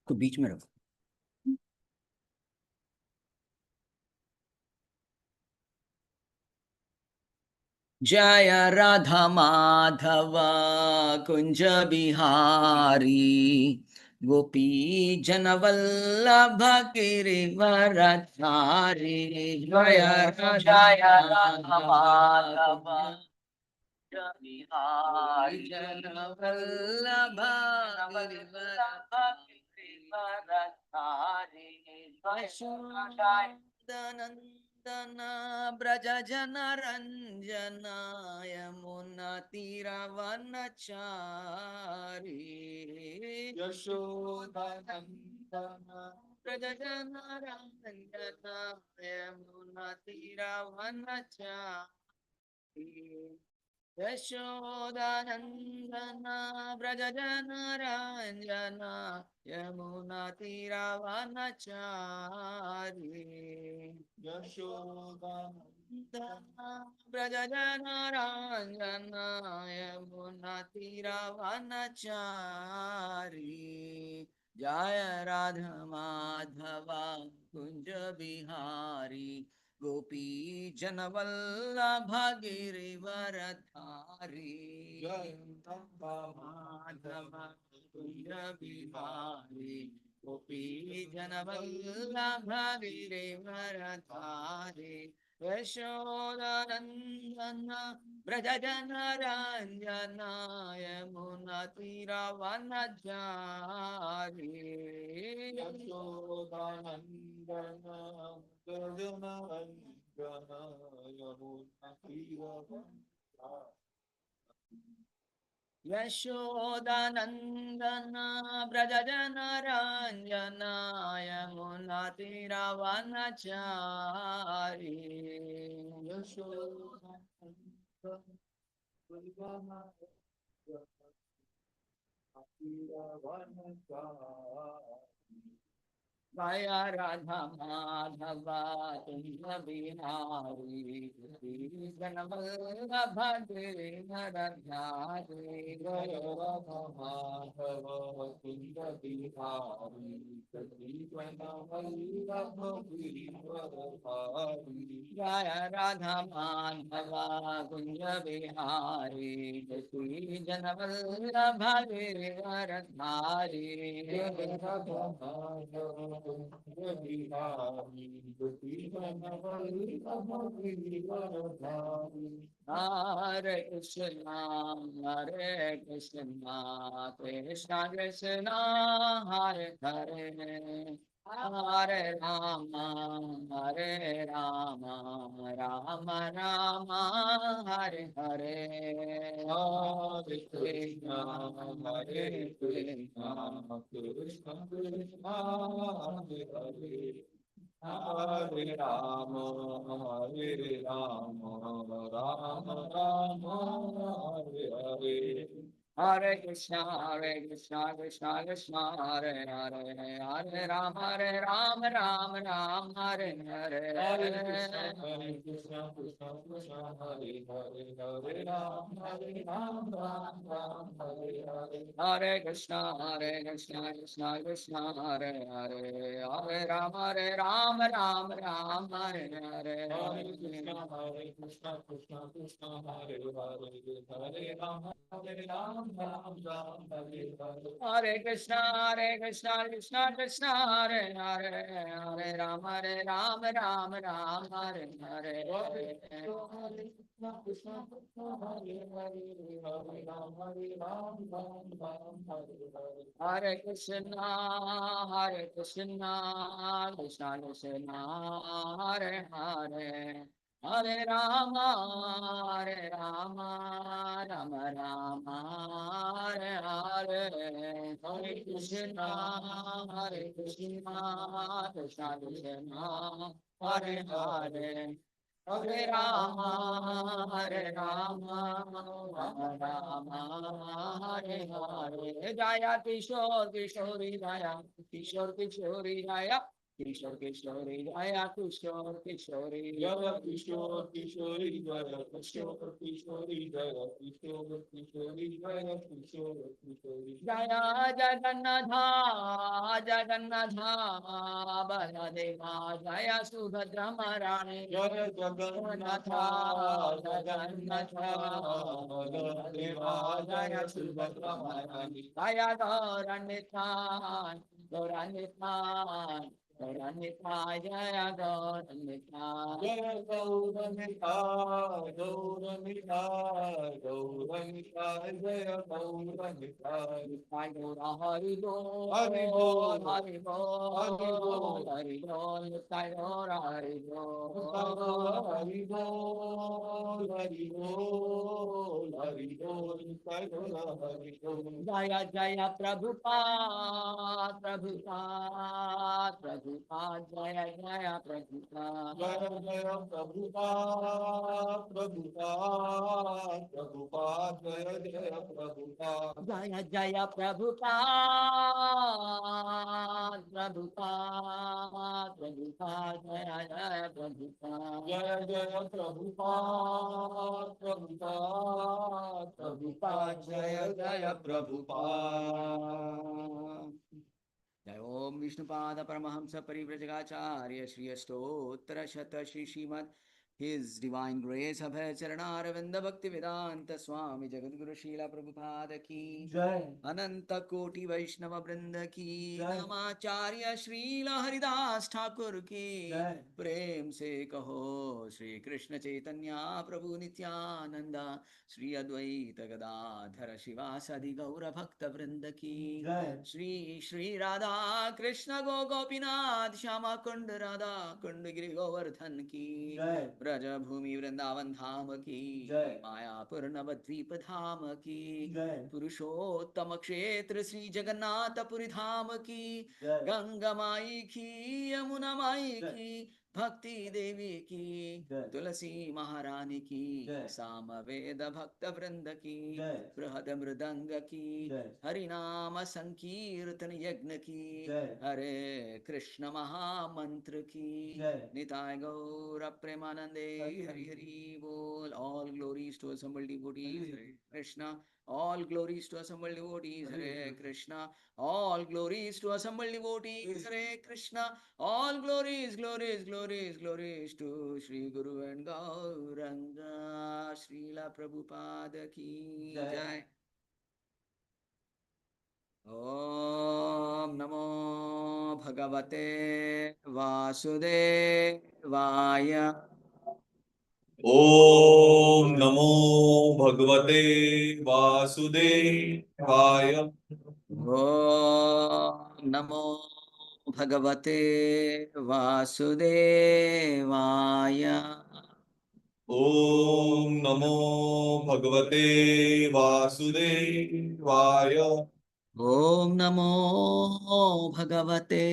को बीच में रखो। जय राधा माधव कुंज बिहारी गोपी जनवल्लभ गिरिवरधारी। जय राधा माधव बिहारी जनवल्लभ गिरिवरधारी। यशोदानंदन ब्रज जन रंजन यमुना तीरवनचारी। यशोदानंदन ब्रज जन रंजन यमुना तीरवनचारी। यशोदानंदन ब्रज जन रंजन यमुना तीरवनचारी। यशोदानंदन ब्रज जन रंजन यमुना तीरवनचारी। जय राधा माधव कुंज बिहारी गोपी जनवल्लभ गिरिवरधारी। जय राधा माधव कुंज बिहारी गोपी जनवल्लभ गिरिवरधारी। यशोदानंदन ब्रज जन रंजन यमुना तीरवनचारी। यशोदानंदन ब्रज जन रंजन यमुना तीरवनचारी। यशोदानंदन ब्रज जन रंजन यमुना तीरवनचारी। यशोदानंदन ब्रज जन जय राधा माधव कुंज बिहारी जनवल्लभ गिरिवरधारी। जय राधा माधव कुंज बिहारी जनवल्लभ गिरिवरधारी। जय राधा माधव कुंज बिहारी जनवल्लभ गिरिवरधारी। हरे कृष्णा कृष्णा कृष्णा हरे हरे हरे राम राम राम हरे हरे। हरे कृष्णा कृष्णा कृष्णा हरे हरे हरे राम राम राम हरे हरे। हरे कृष्णा कृष्णा कृष्णा हरे हरे हरे राम राम राम हरे हरे। हरे कृष्णा कृष्णा कृष्णा हरे हरे हरे राम राम हरे हरे। हरे कृष्णा कृष्णा कृष्णा हरे हरे हरे राम राम हरे हरे। हरे कृष्णा कृष्णा कृष्णा हरे हरे हरे राम राम हरे हरे। हरे कृष्णा कृष्णा कृष्णा हरे हरे हरे राम राम हरे हरे। हरे कृष्णा कृष्णा कृष्णा हरे हरे हरे राम हरे हरे। हरे कृष्णा कृष्णा कृष्णा हरे हरे हरे राम राम राम हरे हरे। हरे कृष्णा कृष्णा कृष्णा हरे हरे हरे राम राम राम हरे हरे। जया किशोर किशोरी जया किशोर किशोरी जया किशोर किशोरी जया किशोर किशोरी जय किशोर किशोरी जय किशोर किशोरी जय किशोर किशोरी जय किशोर किशोरी जया जगन्नाथ जगन्नाथ बलदेवा जया सुभद्रा महाराणी जय जगन्नाथ जगन्नाथ बलदेवा जय सुभद्रा महारानी जया गौरनितान गौरनितान गौरनिताय जया गौरनिताय जय गौरनिताय गौरनिताय गौरनिताय जय गौरनिताय निताय गौर हरि बोल हरि बोल हरि बोल हरि बोल हरि बोल निताय गौर हरि बोल हरि बोल हरि बोल हरि बोल निताय गौर हरि बोल जय जय प्रभुपाद प्रभुपाद प्रभुपाद जय जय प्रभुपाद जय जय प्रभुपाद प्रभुपाद प्रभुपाद जय जय प्रभुपाद जय जय प्रभुपाद प्रभुपाद प्रभुपाद जय जय प्रभुपाद जय जय प्रभुपाद प्रभुपाद प्रभुपाद जय जय प्रभुपाद जय ओम विष्णुपाद परमहंस परिव्रजकाचार्य श्री अष्टोत्तर शत Shri Shrimad His Divine Grace Abhay Charanaravindha Bhakti Vedanta Swami Jagadguru Srila Prabhupada Ki जय Ananta Koti Vaishnava Vrinda Ki जय Namacharya Srila Haridas Thakur Ki जय प्रेम से कहो श्री कृष्ण चैतन्य प्रभु नित्यानंदा श्री अद्वैत गदाधर शिवासादि गौर भक्त वृंद की जय श्री श्री राधा कृष्ण गो गोपीनाथ श्यामा कुंड राधा कुंड गिरि गोवर्धन की जय ब्रज भूमि वृंदावन धाम की जय मायापुर नवद्वीप धाम की जय पुरुषोत्तम क्षेत्र श्री जगन्नाथपुरी धाम की जय गंगा माई की यमुना माई जय की भक्ति देवी की जय तुलसी महारानी की जय सामवेद भक्त वृंद की जय बृहद मृदंग की जय हरिनाम संकीर्तन यज्ञ की जय हरे कृष्ण महामंत्र की जय निताय गौर प्रेमानंदे हरि हरि हरि बोल all glories to assembled devotees Hare Krishna all glories to assembled devotees hare krishna all glories to assembled devotees hare krishna all glories to Shri Guru and Gauranga Srila Prabhupada ki jai Om Namo Bhagavate Vasudevaya ओम नमो भगवते वासुदेवाय Om Namo Bhagavate Vasudevaya ओम नमो भगवते वासुदेवाय Om Namo Bhagavate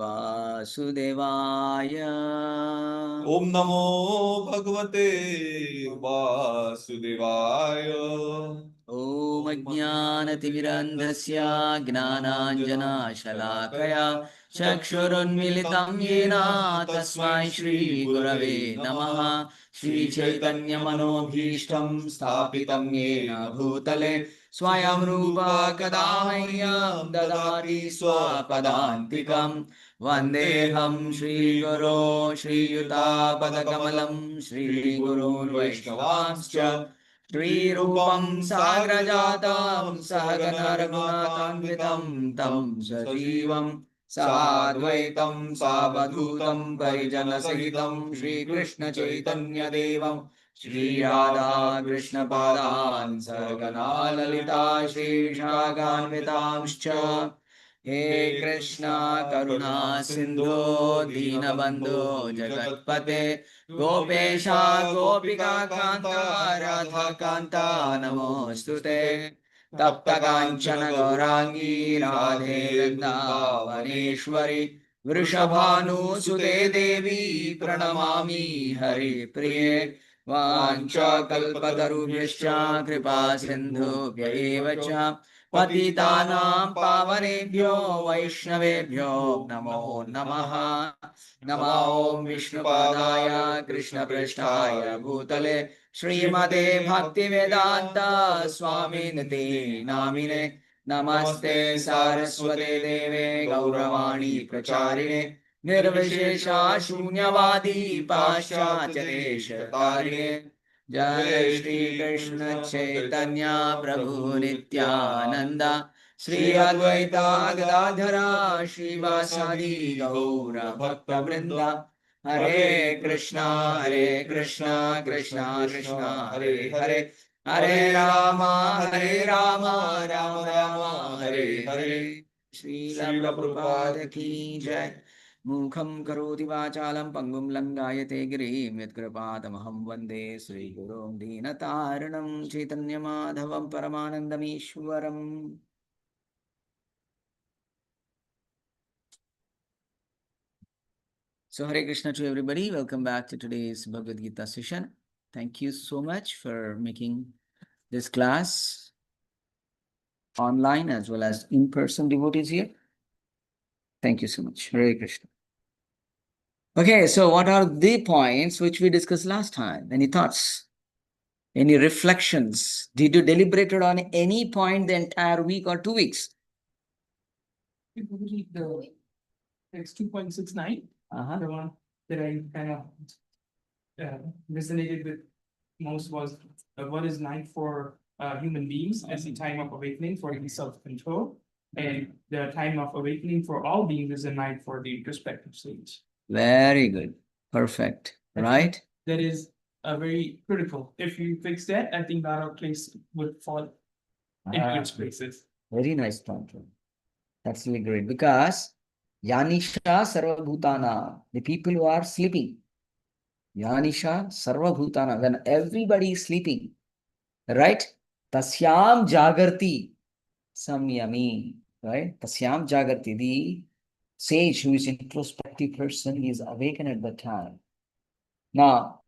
Vasudevaya ओम नमो भगवते वासुदेवाय ॐ अज्ञानतिमिरन्धस्य ज्ञानाञ्जनशलाकया चक्षुरुन्मिलितं येन तस्मै श्रीगुरवे नमः श्रीचैतन्यमनोभीष्टं स्थापितं येन भूतले स्वयं रूपा कदा मह्यं ददाति स्वपदान्तिकम् वन्देऽहं श्रीगुरो श्रीयुतापदकमलं श्रीगुरोर्वैष्णवांश्च श्रीरूपं साग्रजातं सहगण रघुनाथान्वितं तं सजीवं साद्वैतं सावधूतं परिजनसहितं श्रीकृष्णचैतन्यदेवं श्रीराधा कृष्णपादान् सहगणा ललिता श्रीशाखान्वितांश्च हे कृष्णा करुणा सिन्धो दीनबन्धो जगत्पते गोपेशा गोपिका कान्ता राधा कान्ता नमोऽस्तु ते तप्त काञ्चन गौराङ्गी राधे वृन्दावनेश्वरि वृषभानुसुते देवी प्रणमामि हरिप्रिये वाञ्छाकल्पतरुभ्यश्च कृपा सिन्धुभ्य एव च पतितानां पावनेभ्यो वैष्णवेभ्यो नमो नमः। नमो ॐ विष्णुपादाय कृष्णपृष्ठाय भूतले श्रीमते भक्तिवेदान्त स्वामिनिति नामिने। नमस्ते सारस्वते देवे गौरवाणी प्रचारिणे निर्विशेषा शून्यवादी पाश्चात्यदेशतारिणे। जय श्री कृष्ण चैतन्य प्रभु नित्यानंद श्री अद्वैता गदाधरा श्रीवासादि गौर भक्त वृंदा। हरे कृष्णा कृष्णा कृष्णा हरे हरे, हरे राम राम राम हरे हरे। श्रील प्रभुपाद की जय। मूखं करोति वाचालं पंगुं लंघायते गिरिं यत्कृपातमहं वन्दे श्रीगुरुं दीनतारिणं चैतन्यमाधवं परमानन्दमीश्वरम्। So Hare Krishna to everybody. Welcome back to today's Bhagavad Gita session. Thank you so much for making this class online as well as in-person devotees here. Thank you so much. Hare Krishna. Okay, so what are the points which we discussed last time? Any thoughts? Any reflections? Did you deliberated on any point the entire week or 2 weeks? The text 2.69, the one that I kind of resonated with most was what is night for human beings as the time of awakening for the self-control, and the time of awakening for all beings is a night for the introspective stage. Very good. Perfect. Right? That is very critical. If you fix that, I think our place would fall into its places. Very nice point. That's really great because Yanisha Sarvabhutana, the people who are sleeping. Yanisha Sarvabhutana, when everybody is sleeping, right? Tasyam Jagarti Samyami, right? Tasyam Jagarti, the sage who is introspective person, he is awakened at that time. Now,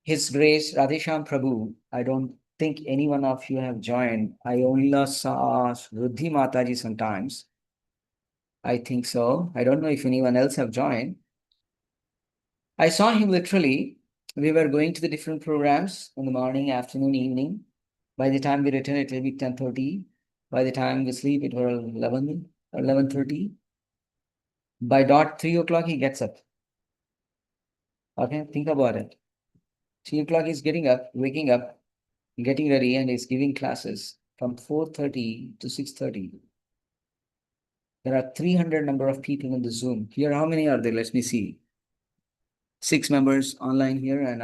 His Grace Radhesham Prabhu, I don't think any one of you have joined. I only saw Ruddhi Mataji sometimes. I think so. I don't know if anyone else have joined. I saw him literally. We were going to the different programs in the morning, afternoon, evening. By the time we return, it will be 10:30. By the time we sleep, it was 11:30. By dot 3 o'clock, he gets up. Okay, think about it. 3 o'clock, he's getting up, waking up, getting ready, and he's giving classes from 4:30 to 6:30. There are 300 number of people in the Zoom. Here, how many are there? Let me see. 6 members online here and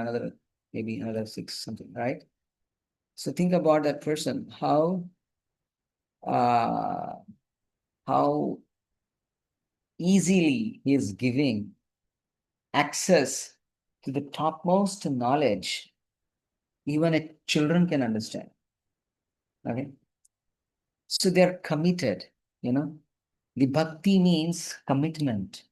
maybe another 6, something, right? So think about that person, how easily he is giving access to the topmost knowledge, even a children can understand. Okay. So they're committed, The bhakti means commitment,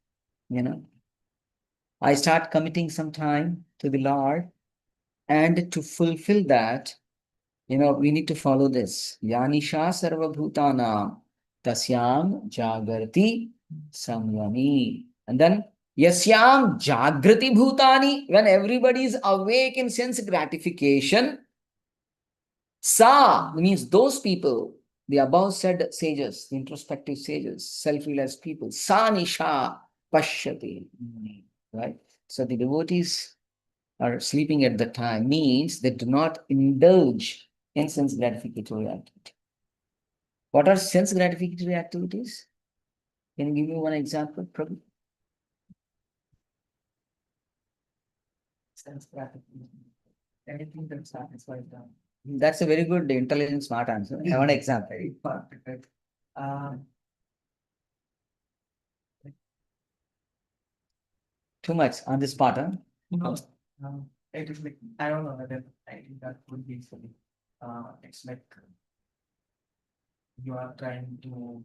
I start committing some time to the Lord, and to fulfill that, we need to follow this. Yanisha sarvabhutana tasyam jagarti samyami. And then yasyam jagrati bhutani, when everybody is awake in sense gratification, sa means those people, the above said sages, the introspective sages, self-realized people, sa nisha pashyati, right? So the devotees are sleeping at the time means they do not indulge in sense gratificatory activity. What are sense gratificatory activities? Can you give me one example, Prabhu? Sense gratification. Anything that satisfies them. That's a very good, intelligent, smart answer. I want an example. Too much on this spot, huh? No, it is like, I don't know whether I think that would be silly. It's like you are trying to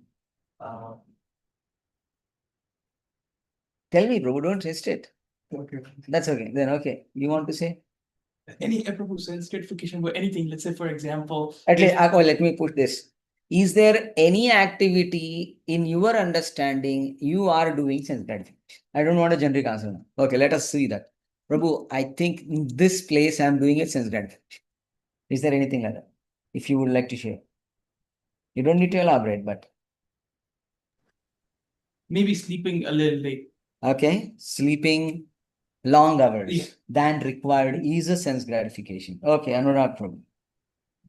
Tell me, Prabhu, don't hesitate. okay. That's okay. Then, okay. You want to say? Any approval sense gratification for anything. Let's say, for example, At least, let me put this. Is there any activity in your understanding you are doing sense gratification? I don't want a generic answer now. Okay, let us see that. Prabhu, I think in this place I am doing it sense gratification. Is there anything like that? If you would like to share. You don't need to elaborate, but Maybe sleeping a little late. okay, sleeping long hours Yeah. than required is a sense gratification. Okay, Anurag Prabhu.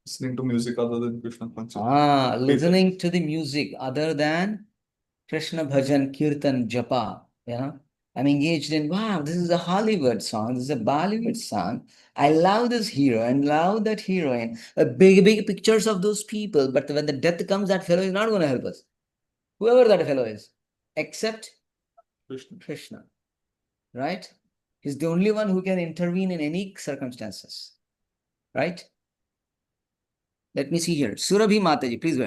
Listening to music other than Krishna Pancha. Listening to the music other than Krishna Bhajan, Kirtan, Japa, you know. I'm engaged in, wow, this is a Hollywood song, this is a Bollywood song. I love this hero and love that heroine. Big pictures of those people, but when the death comes, that fellow is not going to help us. Whoever that fellow is, except Krishna, right? He's the only one who can intervene in any circumstances, right? Let me see here. Surabhi Mataji, please go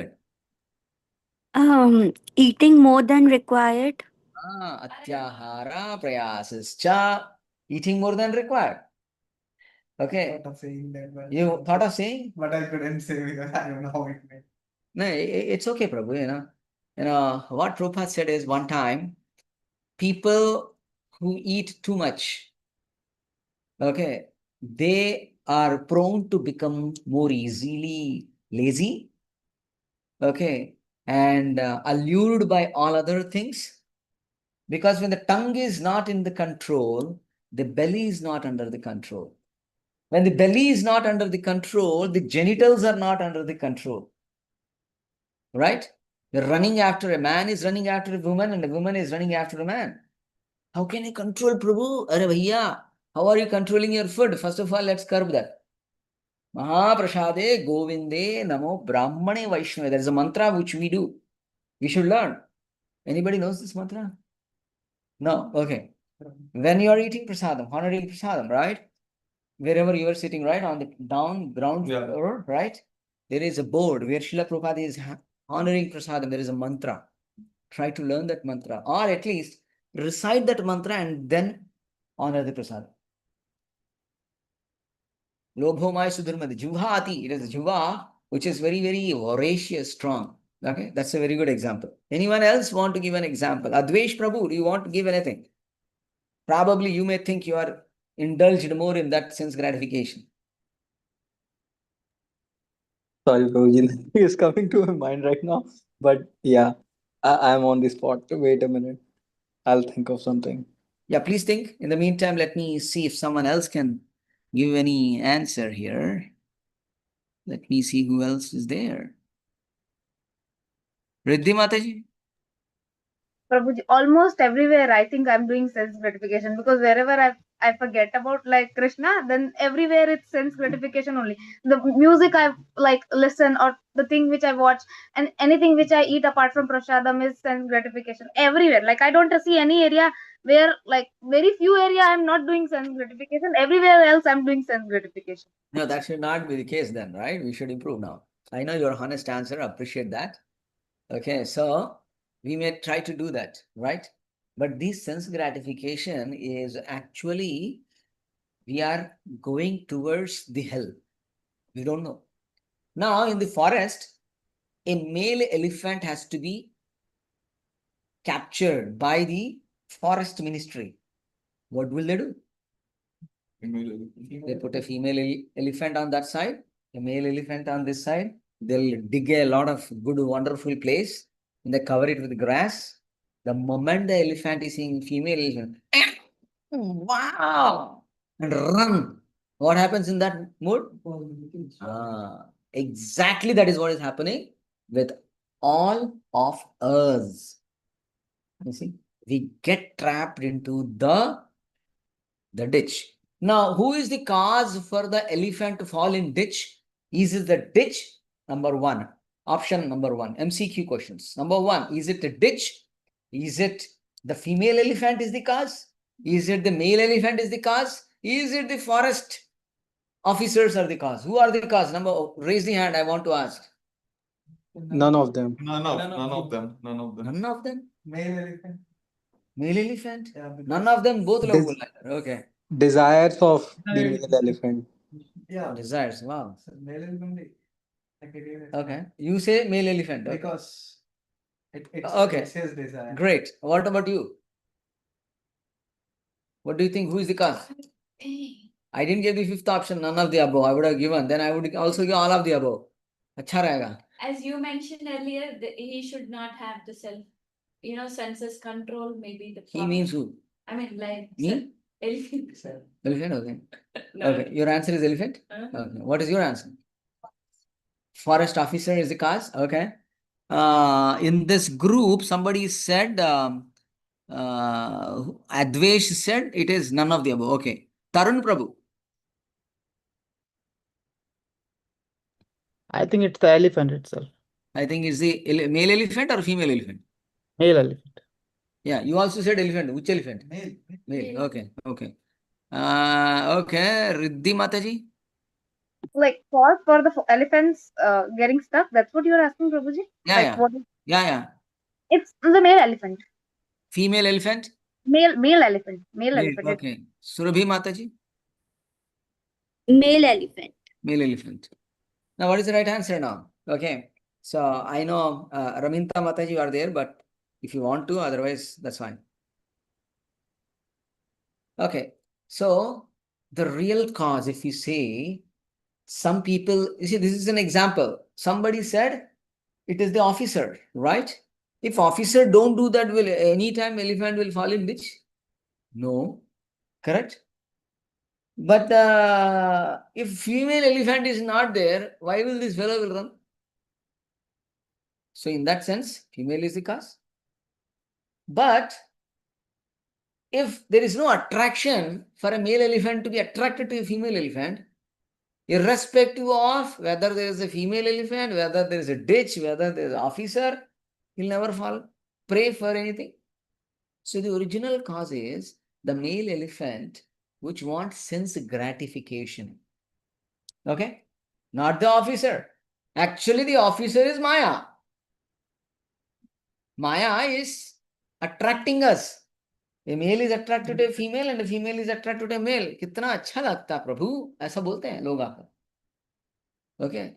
ahead. Eating more than required. Atyahara prayasascha, eating more than required. Okay. Thought of saying that, but You thought of saying? but I couldn't say because I don't know how it meant. No, it's okay, Prabhu, You know, what Prabhupada said is one time, people who eat too much, okay, they are prone to become more easily lazy, okay, and allured by all other things. Because when the tongue is not in the control, the belly is not under the control. When the belly is not under the control, the genitals are not under the control. Right? You're running after a man is running after a woman, and a woman is running after a man. How can you control Prabhu? Arre bhaiya, how are you controlling your food? First of all, let's curb that. Mahaprasade Govinde Namo Brahmane Vaishnava. There is a mantra which we do. We should learn. Anybody knows this mantra? No? Okay. When you are eating prasadam, honoring prasadam, right? Wherever you are sitting, right, on the ground floor, right? There is a board where Srila Prabhupada is honoring prasadam. There is a mantra. Try to learn that mantra, or at least recite that mantra and then honor the prasadam. Lobhomai sudharmadi, jivhati. It is jiva, which is very, very voracious, strong. Okay, that's a very good example. Anyone else want to give an example? Advesh Prabhu, do you want to give anything? Probably you may think you are indulged more in that sense gratification. Sorry, Prabhuji, nothing is coming to my mind right now. But yeah, I'm on the spot. Wait a minute. I'll think of something. Yeah, please think. In the meantime, let me see if someone else can give any answer here. Let me see who else is there. Riddhi Mataji? Prabhuji, almost everywhere I think I'm doing sense gratification, because wherever I forget about like Krishna, then everywhere it's sense gratification only. The music I like listen, or the thing which I watch, and anything which I eat apart from prasadam is sense gratification everywhere. Like I don't see any area where, like very few area I'm not doing sense gratification. Everywhere else I'm doing sense gratification. No, that should not be the case then, right? We should improve now. I know your honest answer. I appreciate that. Okay, so we may try to do that, right? But this sense gratification is actually, we are going towards the hell. We don't know. Now, in the forest, a male elephant has to be captured by the forest ministry. What will they do? They put a female elephant on that side, a male elephant on this side. They'll dig a lot of good, wonderful place, and they cover it with grass. The moment the elephant is seeing female elephant, wow, and run. What happens in that mood? Exactly that is what is happening with all of us. You see, we get trapped into the ditch. Now, who is the cause for the elephant to fall in ditch? Is it the ditch? Number one. Option number one. MCQ questions. Number one, is it the ditch? Is it the female elephant is the cause? Is it the male elephant is the cause? Is it the forest officers are the cause? Who are the cause? Raise the hand. I want to ask. None of them. None of them. None of them? Male elephant. Male elephant? None of them, both log bola hai. Okay. Desires of the male elephant. Yeah. Desires. Wow. Male elephant. Okay. You say male elephant. Okay. Because Okay. it's his desire. Great. What about you? What do you think? Who is the cause? I didn't give the fifth option, none of the above. I would have given. Then I would also give all of the above. अच्छा रहेगा. As you mentioned earlier, he should not have the senses control, maybe the He problem. means who? I mean, like, Me? elephant. Elephant, okay. No. Okay. Your answer is elephant? Okay. What is your answer? Forest officer is the cause. Okay. In this group, somebody said, Advesh said it is none of the above. Okay. Tarun Prabhu. I think it's the elephant itself. I think is the male elephant or female elephant? Male elephant. Yeah, you also said elephant. Which elephant? Male. Male. Okay. Okay. Okay. Riddhi Mataji. Like for the elephants getting stuck. That's what you're asking, Prabhuji? Yeah, Like yeah. what? Yeah. It's the male elephant. Female elephant. Male elephant. Male Male. elephant. Okay. Surabhi Mataji. Male elephant. Male elephant. Now, what is the right answer now? Okay. So, I know Raminta Mataji, you are there, but if you want to, otherwise, that's fine. Okay. So, the real cause, if you say, some people, you see, this is an example. Somebody said it is the officer, right? If officer don't do that, will anytime elephant will fall in ditch? No. Correct? But if female elephant is not there, why will this fellow will run? So in that sense, female is the cause. But if there is no attraction for a male elephant to be attracted to a female elephant, irrespective of whether there is a female elephant, whether there is a ditch, whether there is an officer, he'll never fall prey for anything. So the original cause is the male elephant which wants sense gratification. Okay? Not the officer. Actually, the officer is Maya. Maya is attracting us. A male is attracted to a female and a female is attracted to a male. कितना अच्छा लगता है प्रभु, ऐसा बोलते हैं लोग आकर. Okay?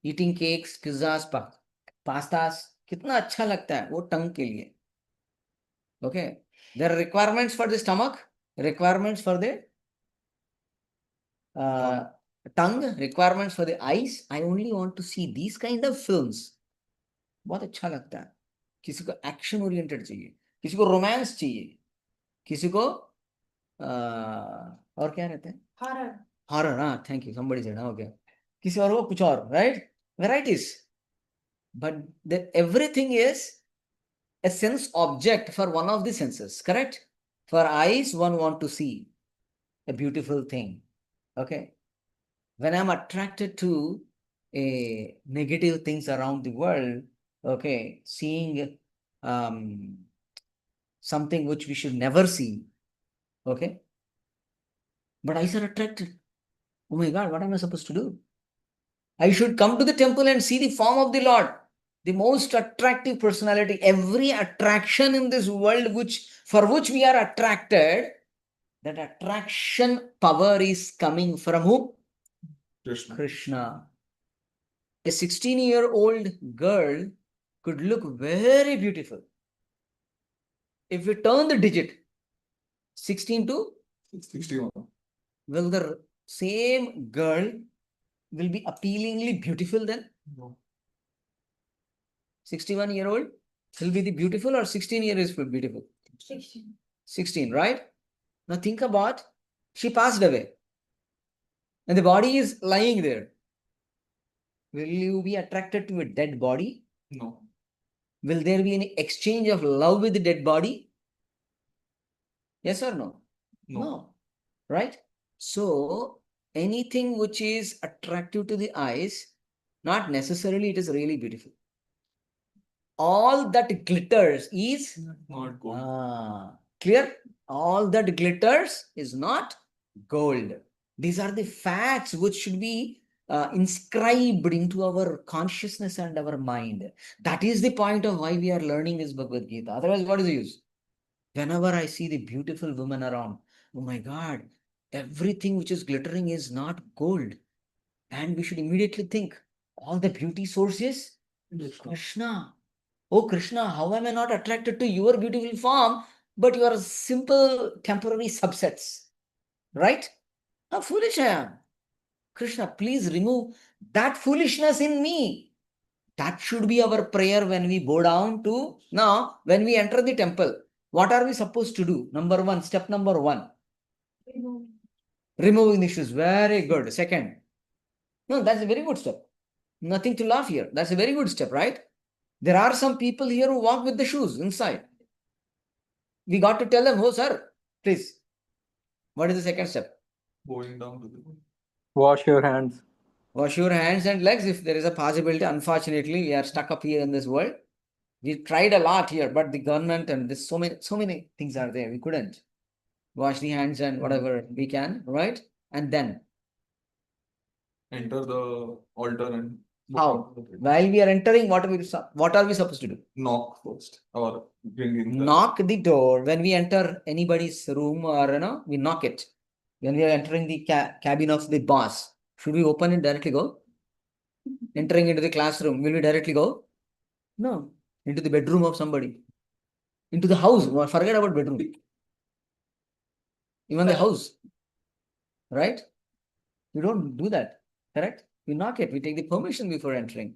Eating cakes, pizzas, pastas, कितना अच्छा लगता है वो टंग के लिए. Okay? There are requirements for the stomach, requirements for the tongue, requirements for the eyes. I only want to see these kind of films. बहुत अच्छा लगता है. किसी को एक्शन ओरिएंटेड चाहिए, किसी को रोमांस चाहिए, किसी को और क्या रहते हैं? हॉरर. हाँ, थैंक यू. somebody said. हाँ, okay. किसी और को कुछ और, right? Varieties. But that everything is a sense object for one of the senses, correct? For eyes, one want to see a beautiful thing. Okay. When I'm attracted to a negative things around the world, okay, seeing something which we should never see, okay, but eyes are attracted. Oh my God, what am I supposed to do? I should come to the temple and see the form of the Lord, the most attractive personality. Every attraction in this world for which we are attracted, that attraction power is coming from who? Krishna. A 16-year-old girl could look very beautiful. If we turn the digit 16 to 61. will the same girl will be appealingly beautiful then? No. 61-year-old will be the beautiful or 16 years will be beautiful? 16, right? Now think about, she passed away and the body is lying there. Will you be attracted to a dead body? No. Will there be any exchange of love with the dead body? Yes or no? No. Right? So, anything which is attractive to the eyes, not necessarily it is really beautiful. All that glitters is Not gold. clear? All that glitters is not gold. These are the facts which should be inscribed into our consciousness and our mind. That is the point of why we are learning this Bhagavad Gita. Otherwise, what is the use? Whenever I see the beautiful women around, oh my God, everything which is glittering is not gold. And we should immediately think, all the beauty sources? Krishna. Oh Krishna, how am I not attracted to your beautiful form, but you are simple temporary subsets? Right? How foolish I am. Krishna, please remove that foolishness in me. That should be our prayer when we bow down to. Now, when we enter the temple, what are we supposed to do? Number one, step number one, removing the shoes. Very good. Second, no, that's a very good step. Nothing to laugh here. That's a very good step, right? There are some people here who walk with the shoes inside. We got to tell them, oh, sir, please. What is the second step? Going down to the. Wash your hands. Wash your hands and legs if there is a possibility. Unfortunately, we are stuck up here in this world. We tried a lot here, but the government and this so many things are there. We couldn't wash the hands and whatever we can, right? And then Enter the altar and. how? While we are entering, what are we supposed to do? Knock first or bring in the. Knock the door. When we enter anybody's room or we knock it. When we are entering the cabin of the boss, should we open it directly go? Entering into the classroom, will we directly go? No. Into the bedroom of somebody. Into the house. Forget about bedroom. Even the house. Right? We don't do that. Correct? We knock it. We take the permission before entering.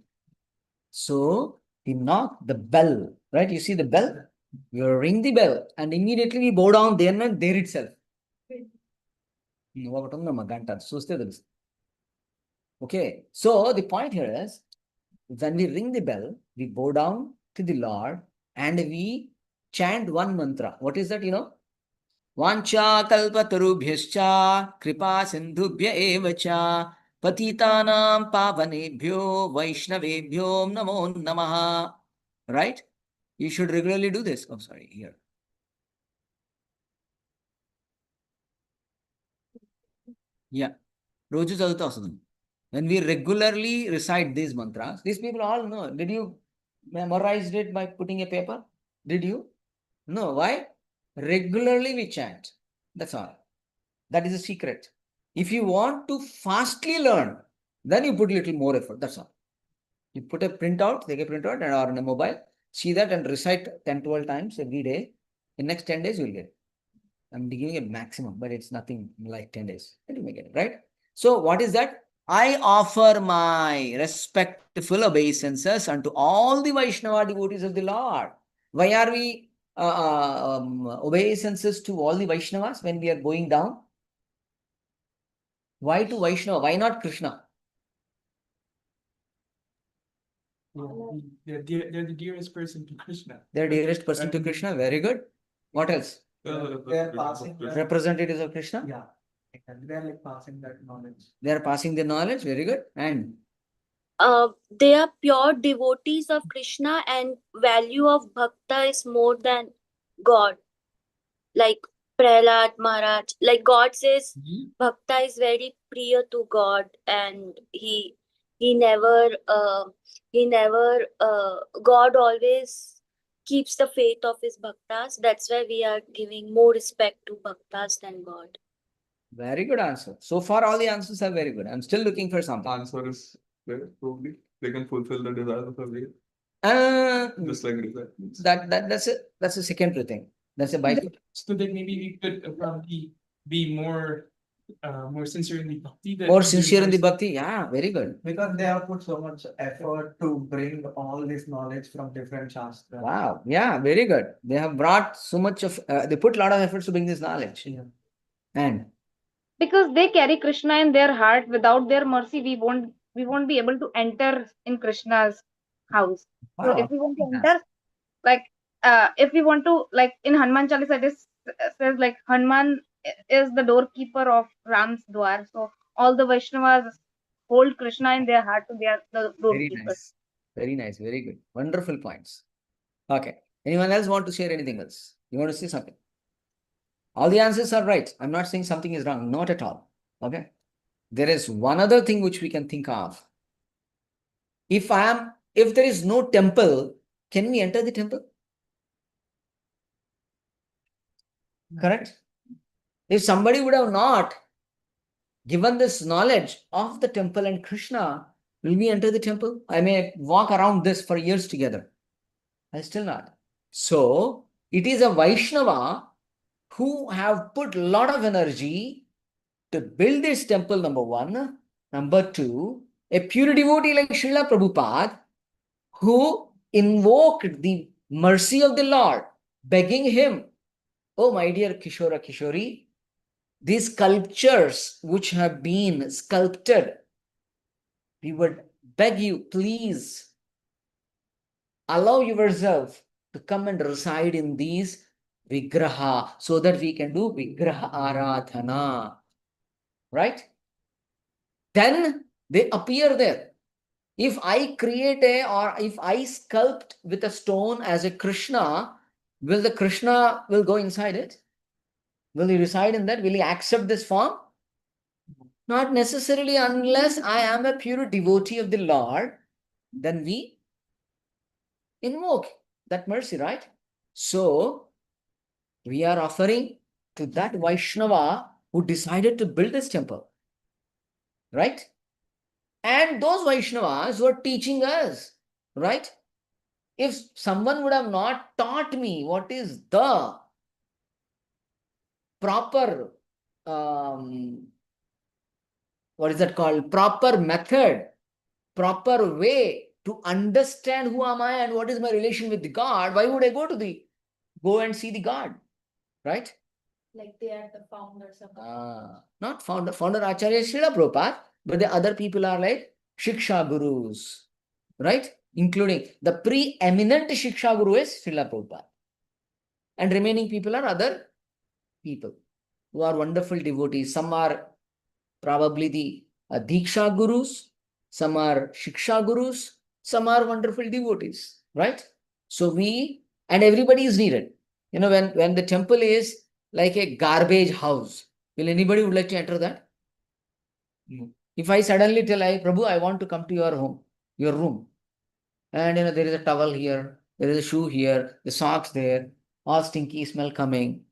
So we knock the bell. Right? You see the bell? We ring the bell and immediately we bow down there and there itself. Okay. So the point here is when we ring the bell, we bow down to the Lord and we chant one mantra. What is that, Vancha kalpatarubhyascha kripa sindhubhya evacha patitanam pavanebhyo vaishnavebhyo namo namaha. Right? You should regularly do this. Oh, sorry, here. Yeah. Roju chaduta vastadu. When we regularly recite these mantras, these people all know. Did you memorize it by putting a paper? Did you? No. Why? Regularly we chant. That's all. That is a secret. If you want to fastly learn, then you put a little more effort. That's all. You put a printout, take a printout and or on a mobile, see that and recite 10, 12 times every day. In next 10 days, you will get it. I'm giving a maximum, but it's nothing like 10 days. And you may get it, right? So what is that? I offer my respectful obeisances unto all the Vaishnava devotees of the Lord. Why are we obeisances to all the Vaishnavas when we are going down? Why to Vaishnava? Why not Krishna? They're the dearest person to Krishna. They're dearest person to Krishna. Very good. What else? They're passing. Representatives of Krishna? Yeah. They're like passing that knowledge. They are passing the knowledge. Very good. And They are pure devotees of Krishna, and value of bhakta is more than God. Like Prahlad Maharaj, like God says, bhakta is very priya to God, and he never God always keeps the faith of his bhaktas. That's why we are giving more respect to bhaktas than God. very good answer. So far, all the answers are very good. I'm still looking for something. Answer is there, probably. They can fulfill the desires of every. Just like disciples. That's a secondary thing. That's a byproduct. So that maybe we could probably be more sincere in the bhakti. More sincere in the bhakti. Yeah, very good. Because they have put so much effort to bring all this knowledge from different shastras. Wow. Yeah, very good. They have brought so much of, they put a lot of efforts to bring this knowledge. Yeah. And Because they carry Krishna in their heart. Without their mercy, we won't be able to enter in Krishna's house. So wow. if we want to enter, like if we want to, like in Hanuman Chalisa, it says like Hanuman is the doorkeeper of Ram's Dwar. So all the Vaishnavas hold Krishna in their heart, so they are the Very doorkeepers. nice. Very nice. Very good. Wonderful points. Okay. Anyone else want to share anything else? You want to say something? All the answers are right. I'm not saying something is wrong. Not at all. Okay. There is one other thing which we can think of. If there is no temple, can we enter the temple? Correct? If somebody would have not given this knowledge of the temple and Krishna, Will we enter the temple? I may walk around this for years together. I still not. So it is a Vaishnava who have put a lot of energy to build this temple, number one. Number two, a pure devotee like Srila Prabhupada who invoked the mercy of the Lord, begging him, oh my dear Kishora Kishori, these sculptures which have been sculpted, we would beg you, please allow yourself to come and reside in these vigraha so that we can do vigraha aradhana. Right? Then they appear there. If I create or if I sculpt with a stone as a Krishna, will the Krishna will go inside it? Will he reside in that? Will he accept this form? Not necessarily, unless I am a pure devotee of the Lord, then we invoke that mercy, right? So we are offering to that Vaishnava who decided to build this temple, right? And those Vaishnavas were teaching us, right? If someone would have not taught me what is the proper, what is that called? Proper method, proper way to understand who am I and what is my relation with the God, why would I go and see the God, right? Like they are the founders of. Not founder Acharya Srila Prabhupada, but the other people are like Shiksha Gurus, right? Including the preeminent Shiksha Guru is Srila Prabhupada. And remaining people are other people who are wonderful devotees. Some are probably the Diksha Gurus, some are Shiksha Gurus, some are wonderful devotees, right? So and everybody is needed. You know, when the temple is like a garbage house, will anybody would like to enter that? No. If I suddenly tell, Prabhu, I want to come to your home, your room, and you know, there is a towel here, there is a shoe here, the socks there, all stinky smell coming.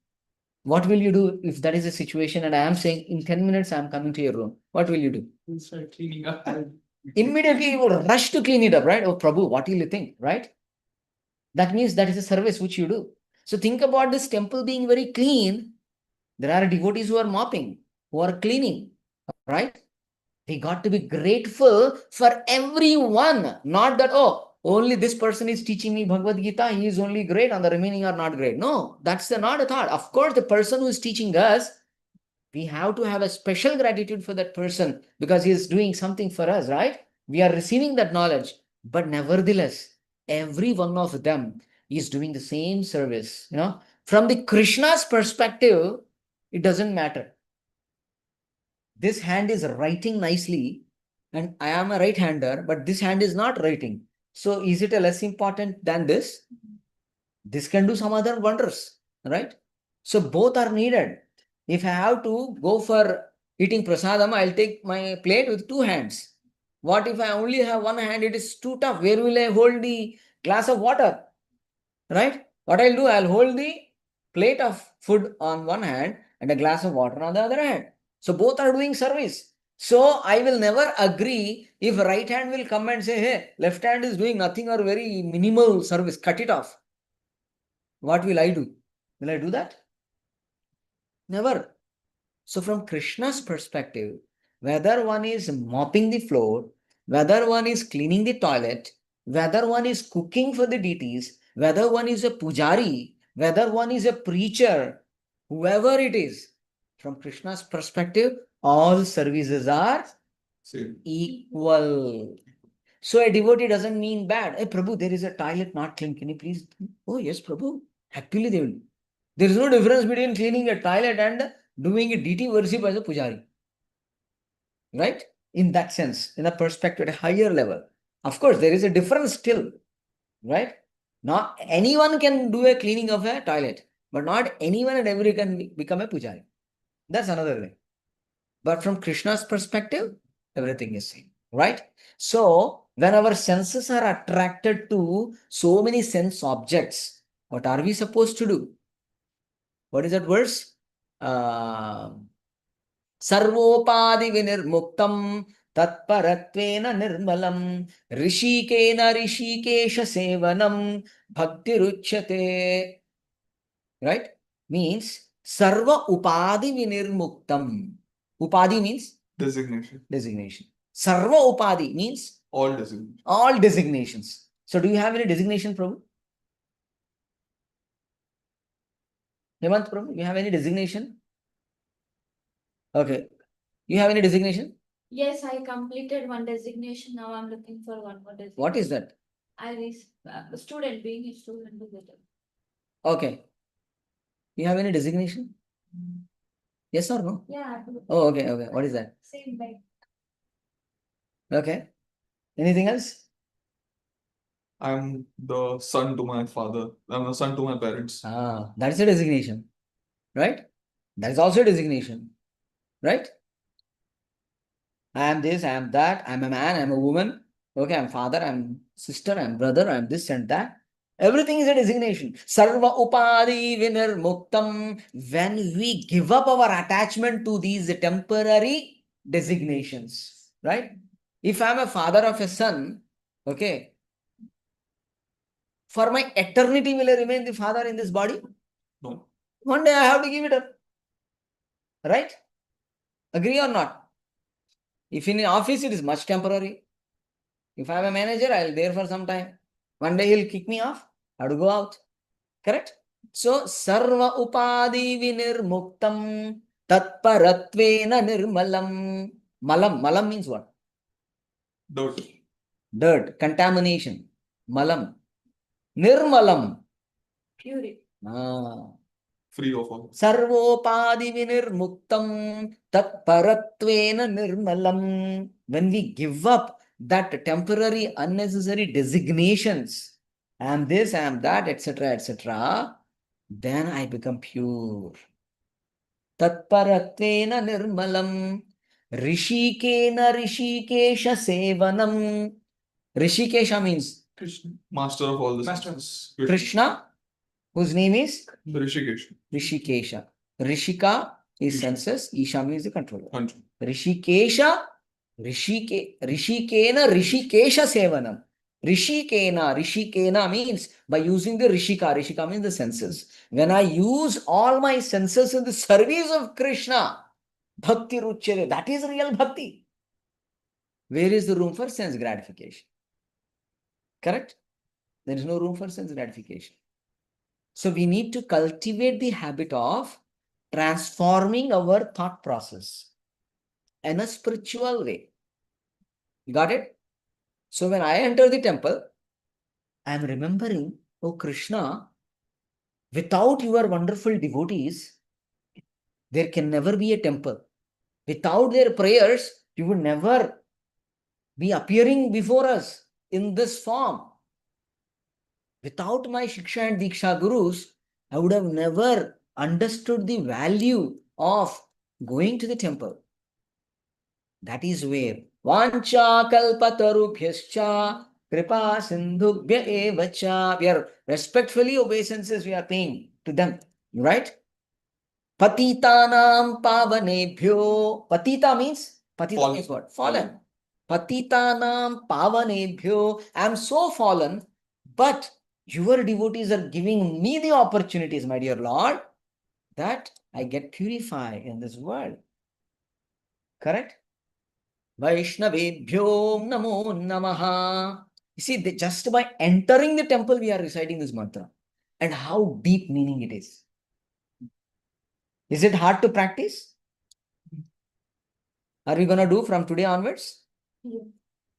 What will you do if that is a situation and I am saying in 10 minutes I am coming to your room? What will you do? We'll start cleaning up. Immediately you will rush to clean it up, right? Oh, Prabhu, what will you think, right? That means that is a service which you do. So think about this temple being very clean. There are devotees who are mopping, who are cleaning, right? We got to be grateful for everyone, not that, oh, only this person is teaching me Bhagavad Gita, he is only great and the remaining are not great. No, that's not a thought. Of course, the person who is teaching us, we have to have a special gratitude for that person because he is doing something for us, right? We are receiving that knowledge. But nevertheless, every one of them is doing the same service. You know, from the Krishna's perspective, it doesn't matter. This hand is writing nicely, and I am a right-hander, but this hand is not writing. So is it a less important than this? This can do some other wonders, right? So both are needed. If I have to go for eating prasadam, I'll take my plate with two hands. What if I only have one hand? It is too tough. Where will I hold the glass of water? Right? What I'll do, I'll hold the plate of food on one hand and a glass of water on the other hand. So both are doing service. So I will never agree if right hand will come and say, hey, left hand is doing nothing or very minimal service, cut it off. What will I do? Will I do that? Never. So from Krishna's perspective, whether one is mopping the floor, whether one is cleaning the toilet, whether one is cooking for the deities, whether one is a pujari, whether one is a preacher, whoever it is, from Krishna's perspective, all services are Same. equal. So a devotee doesn't mean bad. Hey, Prabhu, there is a toilet not clean. Can you please? Oh, yes, Prabhu. Happily they will. There is no difference between cleaning a toilet and doing a deity worship as a pujari. Right? In that sense, in a perspective at a higher level. Of course, there is a difference still. Right? Not anyone can do a cleaning of a toilet, but not anyone and everyone can become a pujari. That's another thing. But from Krishna's perspective, everything is same. Right? So, when our senses are attracted to so many sense objects, what are we supposed to do? What is that verse? Sarvopadi vinirmuktam tatparatvena nirmalam rishikena rishikesha sevanam bhaktiruchyate. Right? Means sarva upadi vinirmuktam. Upadi means Designation. designation. Sarva upadi means All designation. all designations. So do you have any designation, Prabhu? Hemant, Prabhu, you have any designation? Okay. You have any designation? Yes, I completed one designation. Now I'm looking for one more designation. What is that? A student, being a student together. Okay. You have any designation? Yes or no? Yeah, I do. Oh, okay, okay. What is that? Same like. Okay. Anything else? I'm the son to my father. I'm the son to my parents. Ah, that's a designation, right? That is also a designation, right? I am this, I am that, I'm a man, I'm a woman. Okay, I'm father, I'm sister, I'm brother, I'm this and that. Everything is a designation. Sarva upadi vinirmuktam. When we give up our attachment to these temporary designations, right? If I'm a father of a son, okay, for my eternity will I remain the father in this body? No. One day I have to give it up. Right? Agree or not? If in an office it is much temporary. If I'm a manager, I'll there for some time. One day he'll kick me off. I have to go out. Correct? So, sarva upadi vinirmuktam tatparatvena nirmalam. Malam means what? Dirt. Dirt, contamination. Malam. Nirmalam. Purity. Free of all. Sarvopadi vinirmuktam tatparatvena nirmalam. When we give up that temporary unnecessary designations, I am this, I am that, etc., then I become pure. Tatparatvena nirmalam rishikena rishikesha sevanam. Rishikesha means Krishna. Master of all the Master. senses. Krishna, whose name is Rishikesh. Rishikesha. Rishika is Isha. senses, Isha means the controller. Control. Rishikesha, Rishikena, Rishikesha Sevanam. Rishikena means by using the Rishika means the senses. When I use all my senses in the service of Krishna, Bhakti Ruchyate, that is real bhakti. Where is the room for sense gratification? Correct? There is no room for sense gratification. So we need to cultivate the habit of transforming our thought process in a spiritual way. You got it? So when I enter the temple, I am remembering, oh Krishna, without your wonderful devotees, there can never be a temple. Without their prayers, you would never be appearing before us in this form. Without my Shiksha and Diksha Gurus, I would have never understood the value of going to the temple. That is where Vancha kalpatarubhyascha kripa sindhubhya evacha. We are respectfully obeisances we are paying to them. Right? Patitanam pavanebhyo. Patita means what? Fallen. Patitanam pavanebhyo. I am so fallen, but your devotees are giving me the opportunities, my dear Lord, that I get purified in this world. Correct? Vaishnavebhyo namo namaha. You see, just by entering the temple, we are reciting this mantra. And how deep meaning it is. Is it hard to practice? Are we going to do from today onwards? Yeah.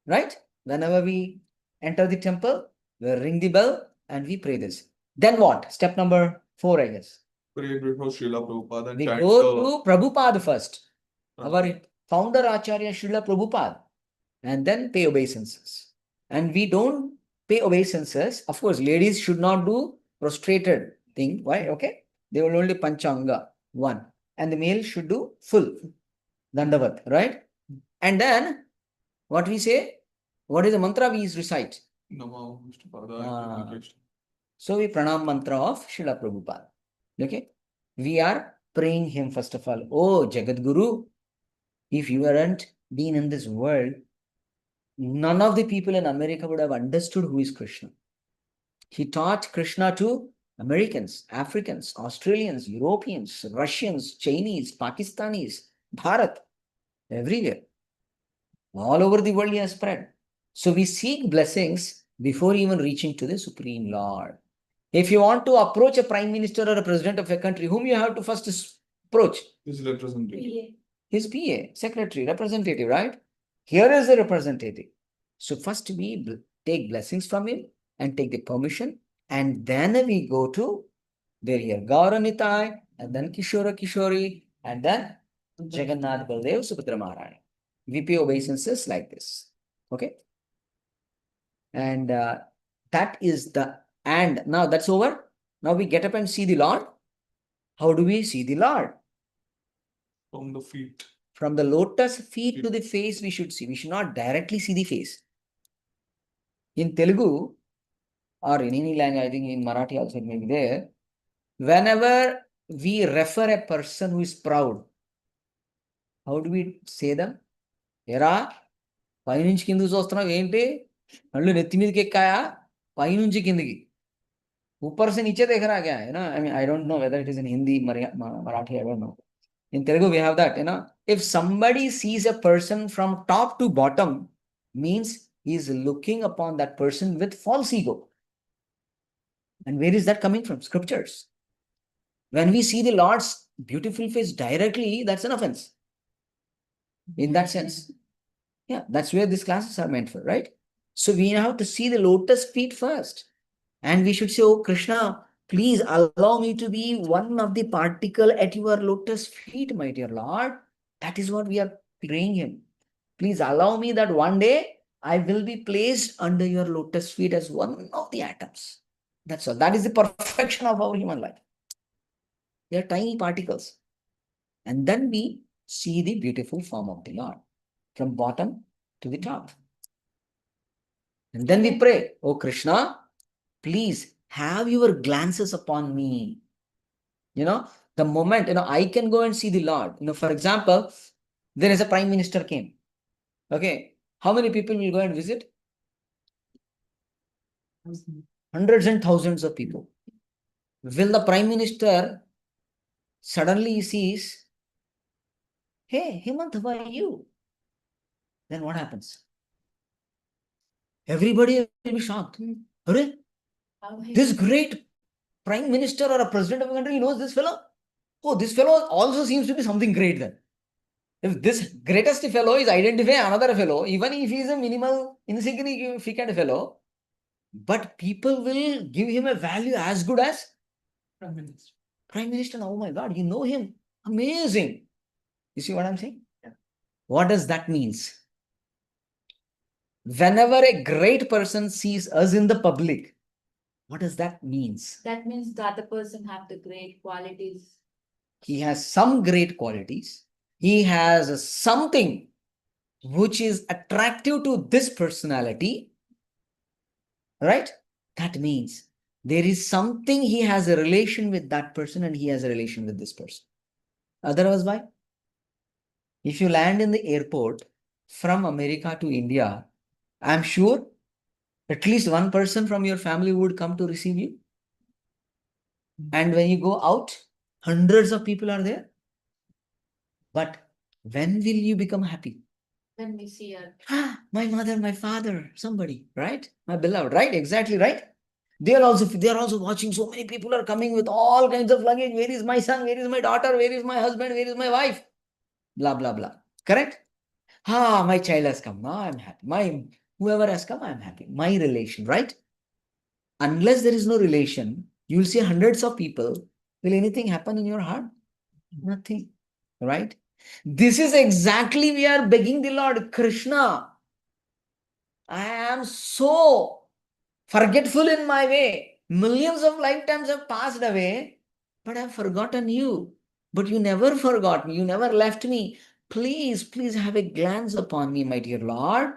Right? Whenever we enter the temple, we ring the bell and we pray this. Then what? Step number 4, I guess. Pray before Srila Prabhupada and We chant go to Prabhupada first. Right. Our founder Acharya Srila Prabhupada. And then pay obeisances. And we don't pay obeisances. Of course, ladies should not do prostrated thing. Why? Okay. They will only panchanga, 1. And the male should do full dandavat, right? And then what we say? What is the mantra we recite? Namo Vishnupada. So we pranam mantra of Srila Prabhupada. Okay. We are praying him first of all. Oh Jagat Guru, if you weren't been in this world, none of the people in America would have understood who is Krishna. He taught Krishna to Americans, Africans, Australians, Europeans, Russians, Chinese, Pakistanis, Bharat, everywhere. All over the world he has spread. So we seek blessings before even reaching to the Supreme Lord. If you want to approach a prime minister or a president of a country, whom you have to first approach? His representative. PA. His PA, secretary, representative, right? Here is the representative. So first we take blessings from him and take the permission, and then we go to their here Gauranitai, and then Kishora Kishori, and then Jagannath Baldev Subhadra Maharani. We pay obeisances like this. Okay? And that is the, and now that's over. Now we get up and see the Lord. How do we see the Lord? From the feet. From the lotus feet to the face, we should see. We should not directly see the face. In Telugu, or in any language, I think in Marathi also it may be there, whenever we refer a person who is proud, how do we say them? Era, పైనుంచి కిందకి చూస్తున్నావు ఏంటి? కళ్ళు నెత్తి మీదకి ఎక్కాయా? పైనుంచి కిందకి. ऊपर से नीचे देख रहा क्या है ना? I mean, I don't know whether it is in Hindi, Marathi, I don't know. In Telugu, we have that, if somebody sees a person from top to bottom, means he is looking upon that person with false ego. And where is that coming from? Scriptures. When we see the Lord's beautiful face directly, that's an offense. In that sense. Yeah, that's where these classes are meant for, right? So we have to see the lotus feet first. And we should say, oh Krishna, please allow me to be one of the particle at your lotus feet, my dear Lord. That is what we are praying him. Please allow me that one day I will be placed under your lotus feet as one of the atoms. That's all. That is the perfection of our human life. They are tiny particles. And then we see the beautiful form of the Lord from bottom to the top. And then we pray, oh Krishna, please have your glances upon me. The moment, I can go and see the Lord. For example, there is a prime minister came. Okay. How many people will go and visit? Hundreds and thousands of people. Will the prime minister suddenly sees, hey, Hemant, how are you? Then what happens? Everybody will be shocked. This great prime minister or a president of a country knows this fellow? Oh, this fellow also seems to be something great then. If this greatest fellow is identifying another fellow, even if he is a minimal, insignificant fellow, but people will give him a value as good as Prime Minister. Prime Minister. Oh my God, you know him. Amazing. You see what I'm saying? Yeah. What does that mean? Whenever a great person sees us in the public, what does that mean? That means the other person have the great qualities. He has some great qualities. He has something which is attractive to this personality, right? That means there is something, he has a relation with that person and he has a relation with this person. Otherwise, why? If you land in the airport from America to India, I'm sure at least one person from your family would come to receive you. And when you go out, hundreds of people are there. But when will you become happy? When we see her. My mother, my father, somebody, right? My beloved, right? Exactly, right? They are also watching. So many people are coming with all kinds of luggage. Where is my son? Where is my daughter? Where is my husband? Where is my wife? Blah, blah, blah. Correct? My child has come. Now I'm happy. Whoever has come, I'm happy. My relation, right? Unless there is no relation, you will see hundreds of people. Will anything happen in your heart? Nothing, right? This is exactly we are begging the Lord, Krishna. I am so forgetful in my way. Millions of lifetimes have passed away, but I've forgotten you. But you never forgot me. You never left me. Please, please have a glance upon me, my dear Lord.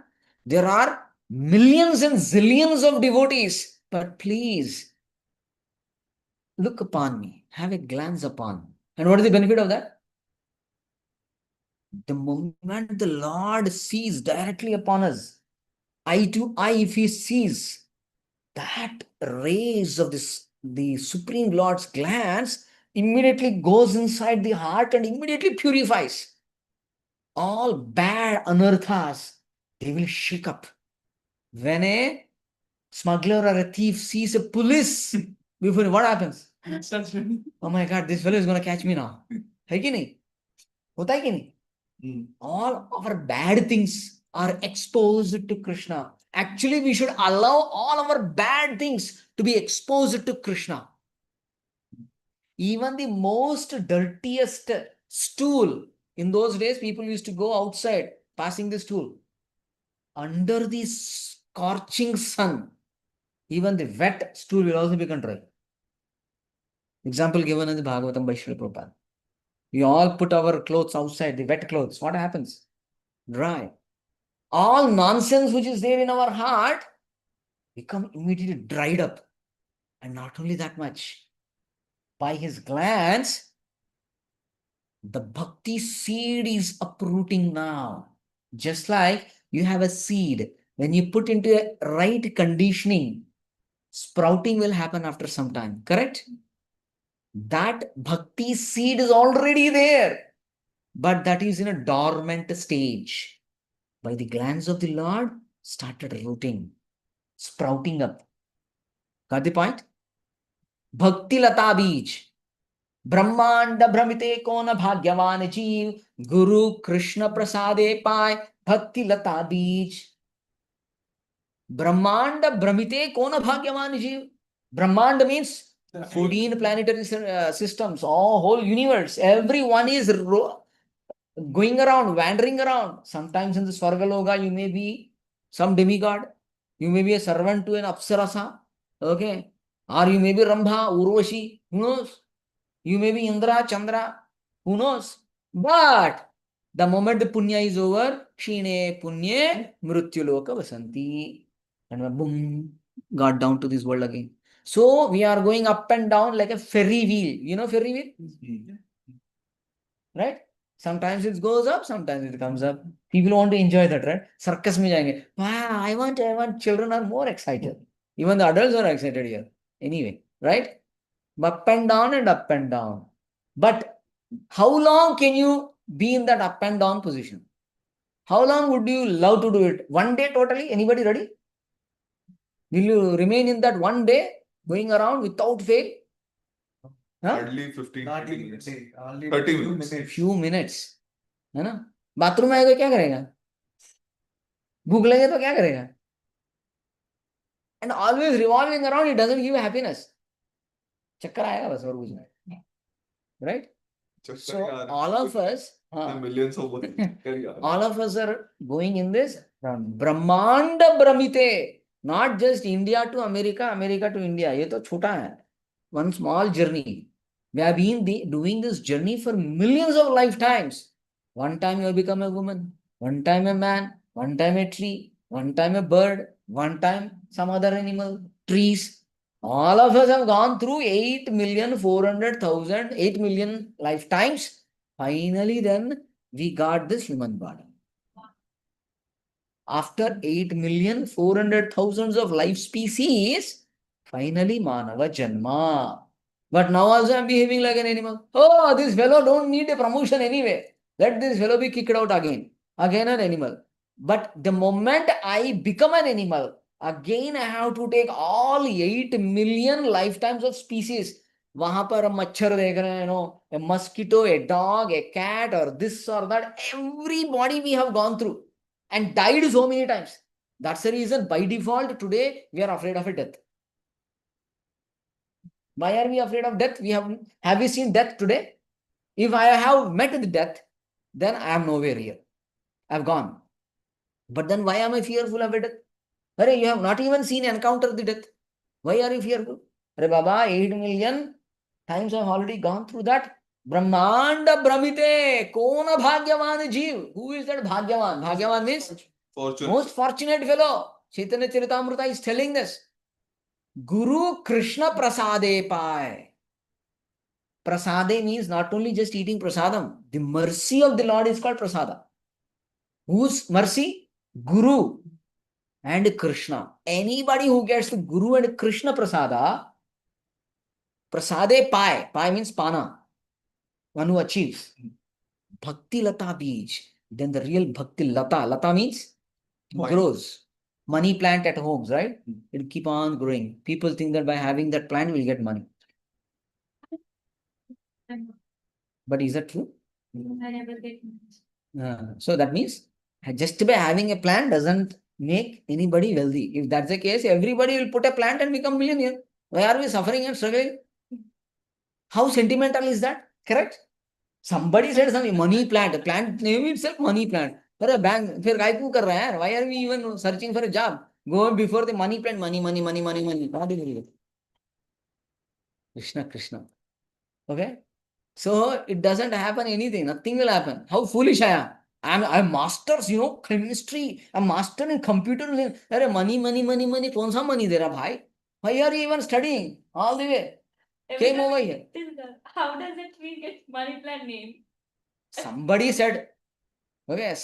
There are millions and zillions of devotees, but please look upon me. Have a glance upon me. And what is the benefit of that? The moment the Lord sees directly upon us, eye to eye, if he sees that rays of the Supreme Lord's glance, immediately goes inside the heart and immediately purifies. All bad anarthas, they will shake up. When a smuggler or a thief sees a police, before what happens? Oh my God, this fellow is going to catch me now. है कि नहीं? होता है कि नहीं? All our bad things are exposed to Krishna. Actually, we should allow all our bad things to be exposed to Krishna. Even the most dirtiest stool, in those days, people used to go outside passing the stool. Under the scorching sun, even the wet stool will also become dry. Example given in the Bhagavatam by Srila Prabhupada. We all put our clothes outside, the wet clothes. What happens? Dry. All nonsense which is there in our heart become immediately dried up. And not only that much, by his glance, the bhakti seed is uprooting now. Just like you have a seed, when you put into a right conditioning, sprouting will happen after some time, correct? That bhakti seed is already there, but that is in a dormant stage. By the glance of the Lord, started rooting, sprouting up. Got the point? Bhakti lata beej. ब्रह्मांड भ्रमिते कौन भाग्यवान जीव गुरु कृष्ण प्रसादे पाए भक्ति लता बीज. ब्रह्मांड भ्रमिते कौन भाग्यवान जीव. Brahmand means 14 planetary systems, all whole universe. Everyone is going around, wandering around. Sometimes in the Swargaloka, you may be some demigod. You may be a servant to an Apsarasa. Okay. Or you may be Rambha, Urvashi. Who knows? You may be Indra, Chandra. Who knows? But the moment the punya is over, Shine punye mrutyuloka vasanti. And boom, got down to this world again. So we are going up and down like a ferry wheel. You know ferry wheel? Right? Sometimes it goes up, sometimes it comes up. People want to enjoy that, right? Circus mein jayenge. Wow, I want. Children are more excited. Even the adults are excited here. Anyway, right? Up and down and up and down. But how long can you be in that up and down position? How long would you love to do it? One day totally? Anybody ready? Will you remain in that one day going around without fail? Huh? Hardly 15 30 minutes. 30 minutes. Few minutes. है ना? Bathroom में आएगा क्या करेगा? भूख लगे तो क्या करेगा? And always revolving around, it doesn't give happiness. चक्कर आएगा बस और कुछ नहीं. Right? So all of us, millions of all of us are going in this Brahmanda Brahmite. Not just India to America, America to India. ये तो छोटा है. One small journey. We have been doing this journey for millions of lifetimes. One time you have become a woman, one time a man, one time a tree, one time a bird, one time some other animal, trees. All of us have gone through 8,400,000, 8 million lifetimes. Finally, then we got this human body. After 8,400,000 of life species, finally Manava Janma. But now also I'm behaving like an animal. Oh, this fellow don't need a promotion anyway. Let this fellow be kicked out again. Again an animal. But the moment I become an animal, again I have to take all 8 million lifetimes of species. वहां पर हम मच्छर देख रहे हैं, a mosquito, a dog, a cat, or this or that. Everybody we have gone through and died so many times. That's the reason by default today we are afraid of a death. Why are we afraid of death? Have we seen death today? If I have met the death, then I am nowhere here. I've gone. But then why am I fearful of a death? Hare, you have not even seen encounter the death. Why are you fearful? Hare Baba, 8 million times I've already gone through that. Brahmanda Brahmite, Kona Bhagyavan Jeev. Who is that Bhagyavan? Bhagyavan means most fortunate fellow. Chaitanya Charitamrita is telling this. Guru Krishna Prasade Pai. Prasade means not only just eating prasadam. The mercy of the Lord is called prasada. Whose mercy? Guru and Krishna. Anybody who gets the Guru and Krishna prasada, prasade pai. Pai means pana. One who achieves. Bhakti lata bij. Then the real bhakti lata. Lata means grows. Money plant at homes, right? It'll keep on growing. People think that by having that plant, we'll get money. But is that true? I never get much. So that means just by having a plant doesn't make anybody wealthy. If that's the case, everybody will put a plant and become millionaire. Why are we suffering and struggling? How sentimental is that? Correct? Somebody said something, money plant. A plant name itself money plant. For a bank, why are we even searching for a job? Go before the money plant, money. What is it? Krishna, Krishna. Okay? So it doesn't happen anything. Nothing will happen. How foolish I am. I'm masters, chemistry. I'm master in computer. Money. Kaun sa money dera bhai? Why are you even studying all the way? Came over here. How does it mean get money plant name? Somebody said, okay,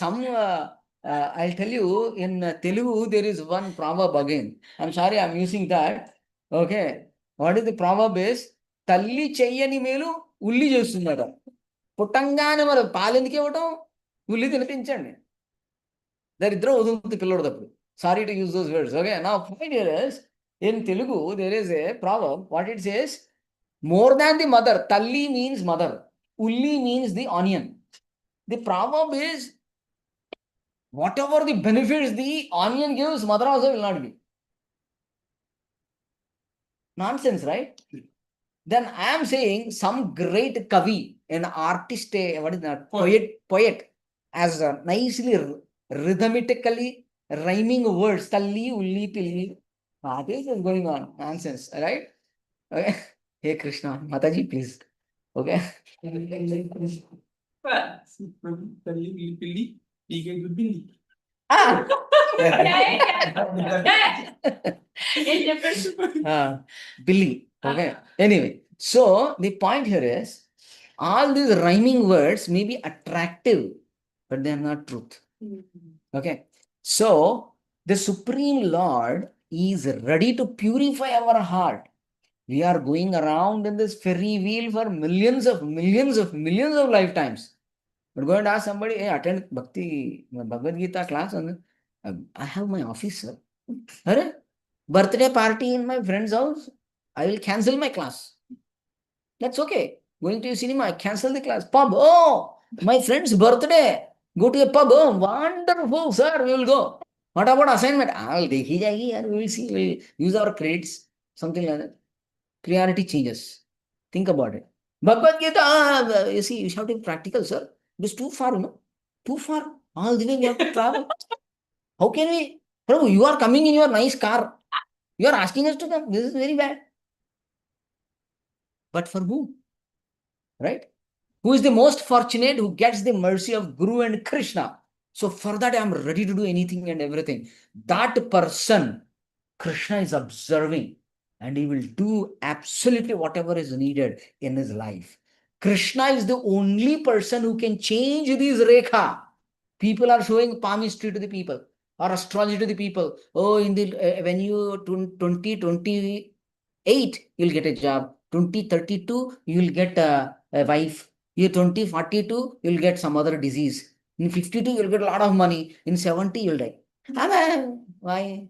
I'll tell you, in Telugu, there is one proverb again. I'm sorry, I'm using that. Okay. What is the proverb is? Talli చెయ్యని మేలు ఉల్లి చేస్తుందట. పుట్టంగానే మరి పాలు ఎందుకు ఇవ్వటం? ఉల్లి తినిపించండి. దరిద్రం వదులుతుంది పిల్లడు తప్పుడు. Sorry to use those words. Okay. Now, point here is, in Telugu, there is a proverb. What it says? More than the mother. Talli means mother. Ulli means the onion. The proverb is, whatever the benefits the onion gives, mother also will not give. Nonsense, right? Then I am saying some great kavi, an artist, what is that? Poet, as nicely rhythmically rhyming words. Talli, ulli, pilli. This is going on. Nonsense, right? Okay. Hey Krishna, Mataji, please. Okay. Ah! Billy. Okay. Anyway, so the point here is, all these rhyming words may be attractive, but they are not truth. Okay. So the Supreme Lord is ready to purify our heart. We are going around in this ferry wheel for millions of lifetimes. We're going to ask somebody, hey, attend Bhagavad Gita class. I have my office, sir. Birthday party in my friend's house. I will cancel my class. That's okay. Going to a cinema, I cancel the class. Pub, oh, my friend's birthday. Go to a pub. Oh, wonderful, sir. We will go. What about assignment? We will see. We will use our credits. Something like that. Priority changes. Think about it. Bhagavad Gita, you see, you have to be practical, sir. It is too far, Too far. All the way we have to travel. How can we? Prabhu, you are coming in your nice car. You are asking us to come. This is very bad. But for whom? Right? Who is the most fortunate? Who gets the mercy of Guru and Krishna. So for that, I am ready to do anything and everything. That person, Krishna is observing. And he will do absolutely whatever is needed in his life. Krishna is the only person who can change these rekha. People are showing palmistry to the people or astrology to the people. Oh, in the when you 2028, you'll get a job. 2032, you'll get a wife. Year 2042, you'll get some other disease. In 52, you'll get a lot of money. In 70, you'll die. Why?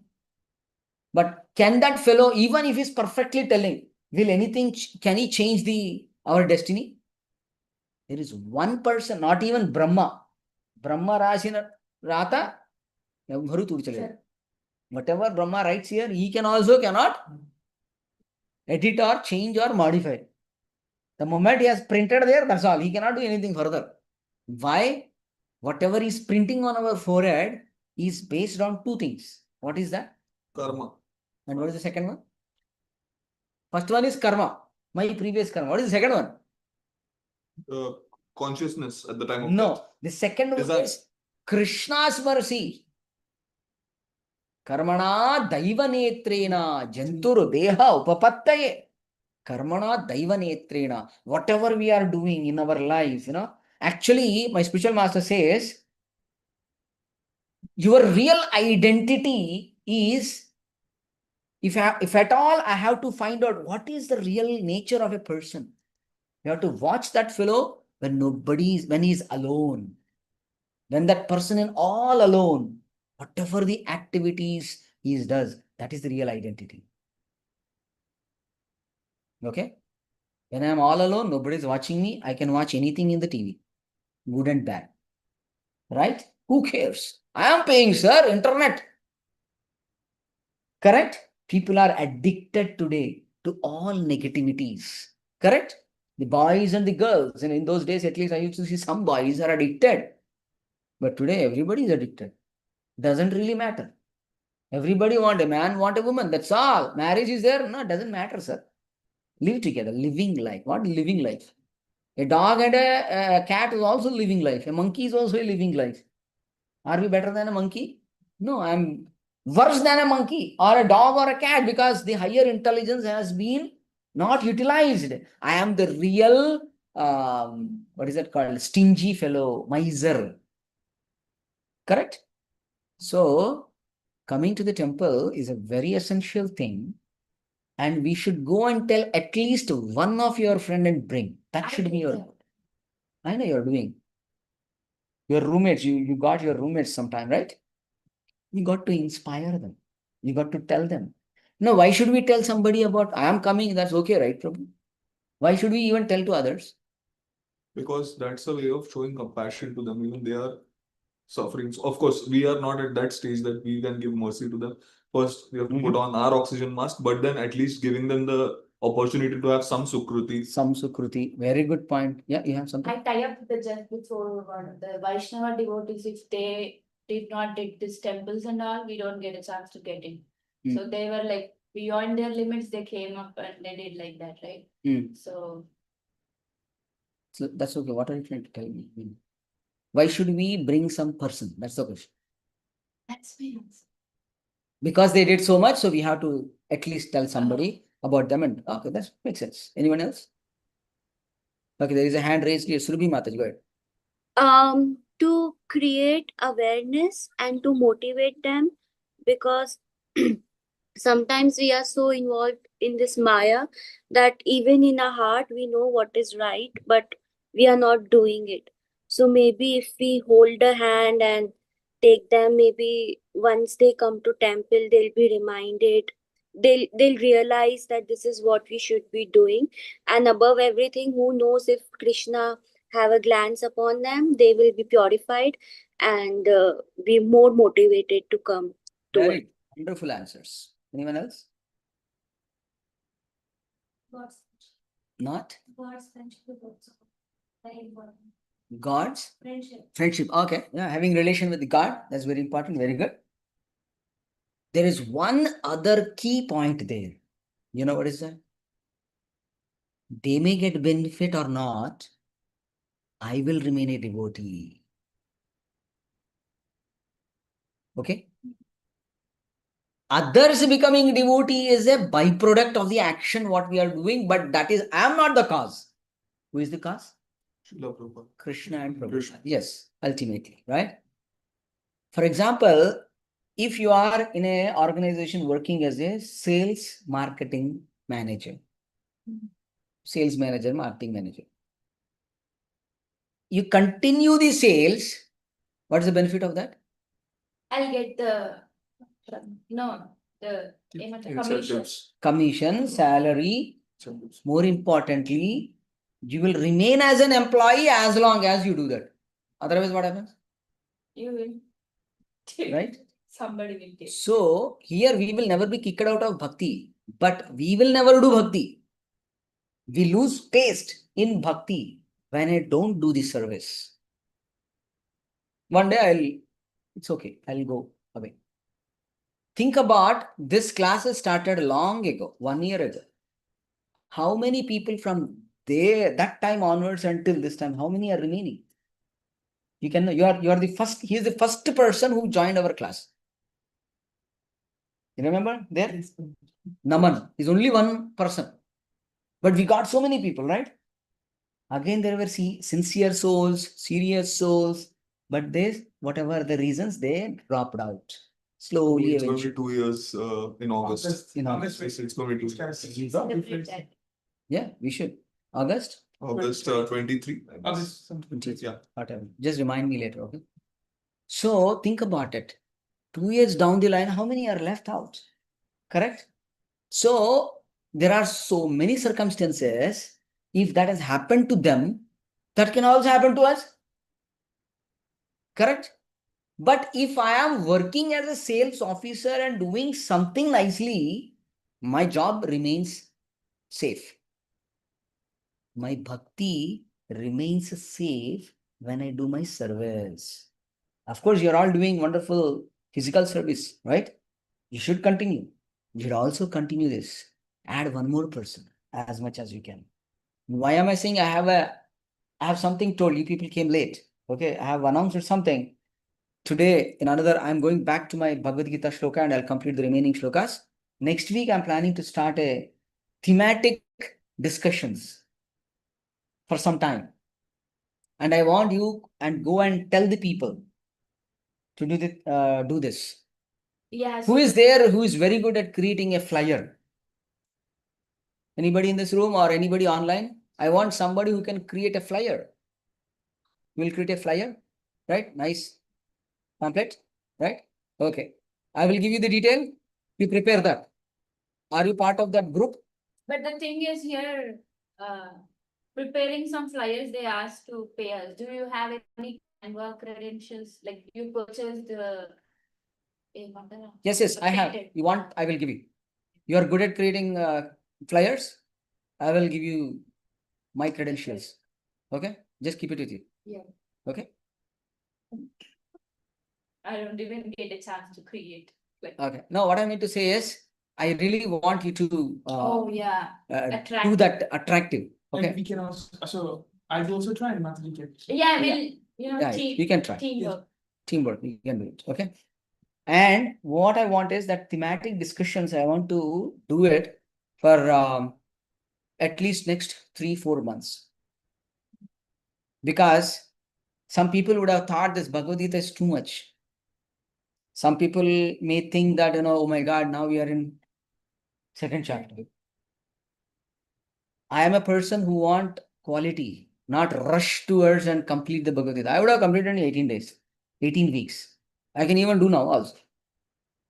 But can that fellow, even if he's perfectly telling, can he change our destiny? There is one person, not even Brahma. Brahma Rashina Rata, whatever Brahma writes here, he cannot edit or change or modify. The moment he has printed there, that's all. He cannot do anything further. Why? Whatever is printing on our forehead is based on two things. What is that? Karma. And what is the second one? First one is karma. My previous karma. What is the second one? Consciousness at the time of No. death. The second one is Krishna's mercy. Karmana daiva netrena jantur deha upapattaye. Karmana daiva netrena. Whatever we are doing in our life, actually, my spiritual master says, your real identity is, if at all I have to find out what is the real nature of a person, you have to watch that fellow when he's alone. When that person is all alone, whatever the activities he does, that is the real identity. Okay? When I am all alone, nobody is watching me, I can watch anything in the TV, good and bad. Right? Who cares? I am paying, sir, internet. Correct? People are addicted today to all negativities. Correct? The boys and the girls. And in those days, at least I used to see some boys are addicted. But today, everybody is addicted. Doesn't really matter. Everybody want a man, want a woman. That's all. Marriage is there. No, it doesn't matter, sir. Live together. Living life. What living life? A dog and a cat is also living life. A monkey is also a living life. Are we better than a monkey? No, I'm worse than a monkey or a dog or a cat because the higher intelligence has been not utilized. I am the real, what is that called? Stingy fellow, miser. Correct? So, coming to the temple is a very essential thing. And we should go and tell at least one of your friend and bring. That should be your... I know you're doing. Your roommates, you got your roommates sometime, right? You got to inspire them. You got to tell them. No, why should we tell somebody about, I am coming, that's okay, right, Prabhu? Why should we even tell to others? Because that's a way of showing compassion to them. Even they are suffering. So of course, we are not at that stage that we can give mercy to them. First, we have to put on our oxygen mask, but then at least giving them the opportunity to have some sukruti. Some sukruti. Very good point. Yeah, you have something? I tie up the just before one. The Vaishnava devotees, if they did not dig these temples and all, we don't get a chance to get in. So they were like beyond their limits, they came up and they did like that, right? So that's okay. What are you trying to tell me? Why should we bring some person? That's the question. that's me. Because they did so much, so we have to at least tell somebody about them. And okay, that makes sense. Anyone else? Okay, there is a hand raised here. Surabhi Mataji, go ahead. To create awareness and to motivate them, because sometimes we are so involved in this Maya that even in our heart we know what is right, but we are not doing it. So maybe if we hold a hand and take them, maybe once they come to temple, they'll be reminded. They'll realize that this is what we should be doing. And above everything, who knows, if Krishna have a glance upon them, they will be purified and be more motivated to come to it. Very wonderful answers. Anyone else? God's Not? friendship is also very important. God's Friendship. friendship. Okay. Yeah, having relation with God. That's very important. Very good. There is one other key point there. You know what is that? They may get benefit or not. I will remain a devotee. Okay? Others becoming devotee is a byproduct of the action what we are doing, but that is, I am not the cause. Who is the cause? Srila Prabhupada. Krishna and Prabhupada. Krishna. Yes, ultimately, right? For example, if you are in an organization working as a sales marketing manager, sales manager, marketing manager, you continue the sales, what is the benefit of that? I'll get the commission. Incentives. Commission, salary. Incentives. More importantly, you will remain as an employee as long as you do that. Otherwise, what happens? You will. Right? Somebody will take. So, here we will never be kicked out of bhakti, but we will never do bhakti. We lose taste in bhakti when I don't do the service. One day it's okay, I'll go away. Think about this class has started long ago, 1 year ago. How many people from there, that time onwards until this time, how many are remaining? You are the first, he is the first person who joined our class. You remember there? Naman is only one person. But we got so many people, right? Again, there were sincere souls, serious souls, but they, whatever the reasons, they dropped out slowly. It's going to Eventually. be 2 years in August. In August. It's going to be Celebrate that. Yeah, we should. August? August 23. August something. Yeah. Whatever. Just remind me later, okay? So think about it. 2 years down the line, how many are left out? Correct? So there are so many circumstances. If that has happened to them, that can also happen to us. Correct? But if I am working as a sales officer and doing something nicely, my job remains safe. My bhakti remains safe when I do my service. Of course, you're all doing wonderful physical service, right? You should continue. You should also continue this. Add one more person as much as you can. Why am I saying I have something told you? People came late. Okay, I have announced something. Today, in another, I'm going back to my Bhagavad Gita shloka and I'll complete the remaining shlokas. Next week, I'm planning to start a thematic discussions for some time. And I want you and go and tell the people to do this. Yeah. Who is there who is very good at creating a flyer? Anybody in this room or anybody online? I want somebody who can create a flyer. We'll create a flyer, right? Nice pamphlet, right? Okay. I will give you the detail. You prepare that. Are you part of that group? But the thing is here, preparing some flyers, they ask to pay us. Do you have any Canva credentials? Like you purchased the. Yes, I have. You want? I will give you. You are good at creating flyers. I will give you my credentials. Okay, just keep it with you. Yeah. Okay. I don't even get a chance to create. Like. Okay. Now, what I mean to say is, I really want you to Oh yeah. do Attractive. that attractive. And Okay. we can also, I will also try, not you can. Yeah, Yeah. we'll, Yeah, you can try. teamwork. Teamwork, you can do it. Okay. And what I want is that thematic discussions, I want to do it for at least next 3-4 months. Because some people would have thought this Bhagavad Gita is too much. Some people may think that, oh my God, now we are in second chapter. I am a person who want quality, not rush towards and complete the Bhagavad Gita. I would have completed in 18 days, 18 weeks. I can even do now also.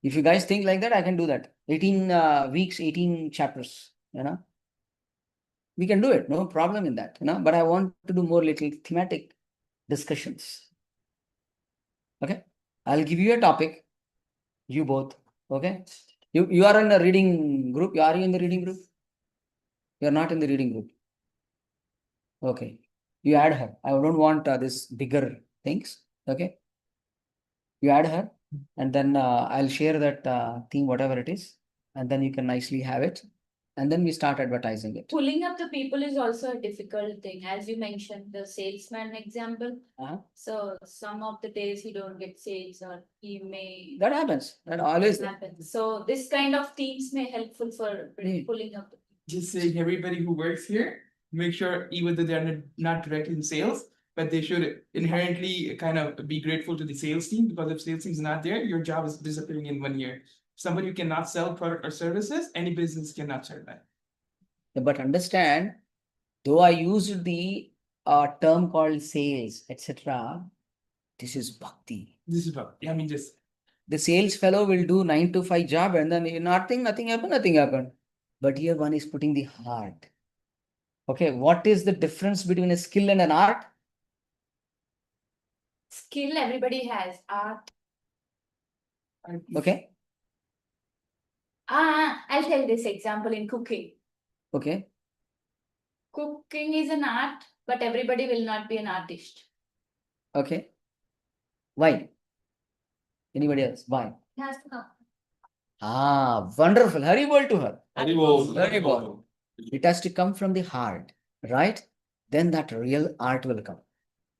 If you guys think like that, I can do that. 18 weeks, 18 chapters, We can do it, no problem in that, But I want to do more little thematic discussions. Okay. I'll give you a topic. You both. Okay. You are in a reading group. Are you in the reading group? You are not in the reading group. Okay. You add her. I don't want this bigger things. Okay. You add her and then I'll share that theme, whatever it is. And then you can nicely have it. And then we start advertising it. Pulling up the people is also a difficult thing, as you mentioned, the salesman example. So some of the days he don't get sales or he may. That happens. That always happens. So this kind of themes may helpful for pulling up. Just saying everybody who works here, make sure even though they're not directly in sales, but they should inherently kind of be grateful to the sales team, because if sales team is not there, your job is disappearing in 1 year. Somebody who cannot sell product or services, any business cannot survive. But understand, though I used the term called sales, etc., this is bhakti. This is bhakti. I mean, just the sales fellow will do 9 to 5 job and then nothing happened. But here one is putting the heart. Okay, what is the difference between a skill and an art? Skill everybody has, art. Okay. I'll tell this example in cooking. Okay. Cooking is an art, but everybody will not be an artist. Okay. Why? Anybody else? Why? It has to come. Wonderful. Haribol to her. Haribol. Haribol. It has to come from the heart, right? Then that real art will come.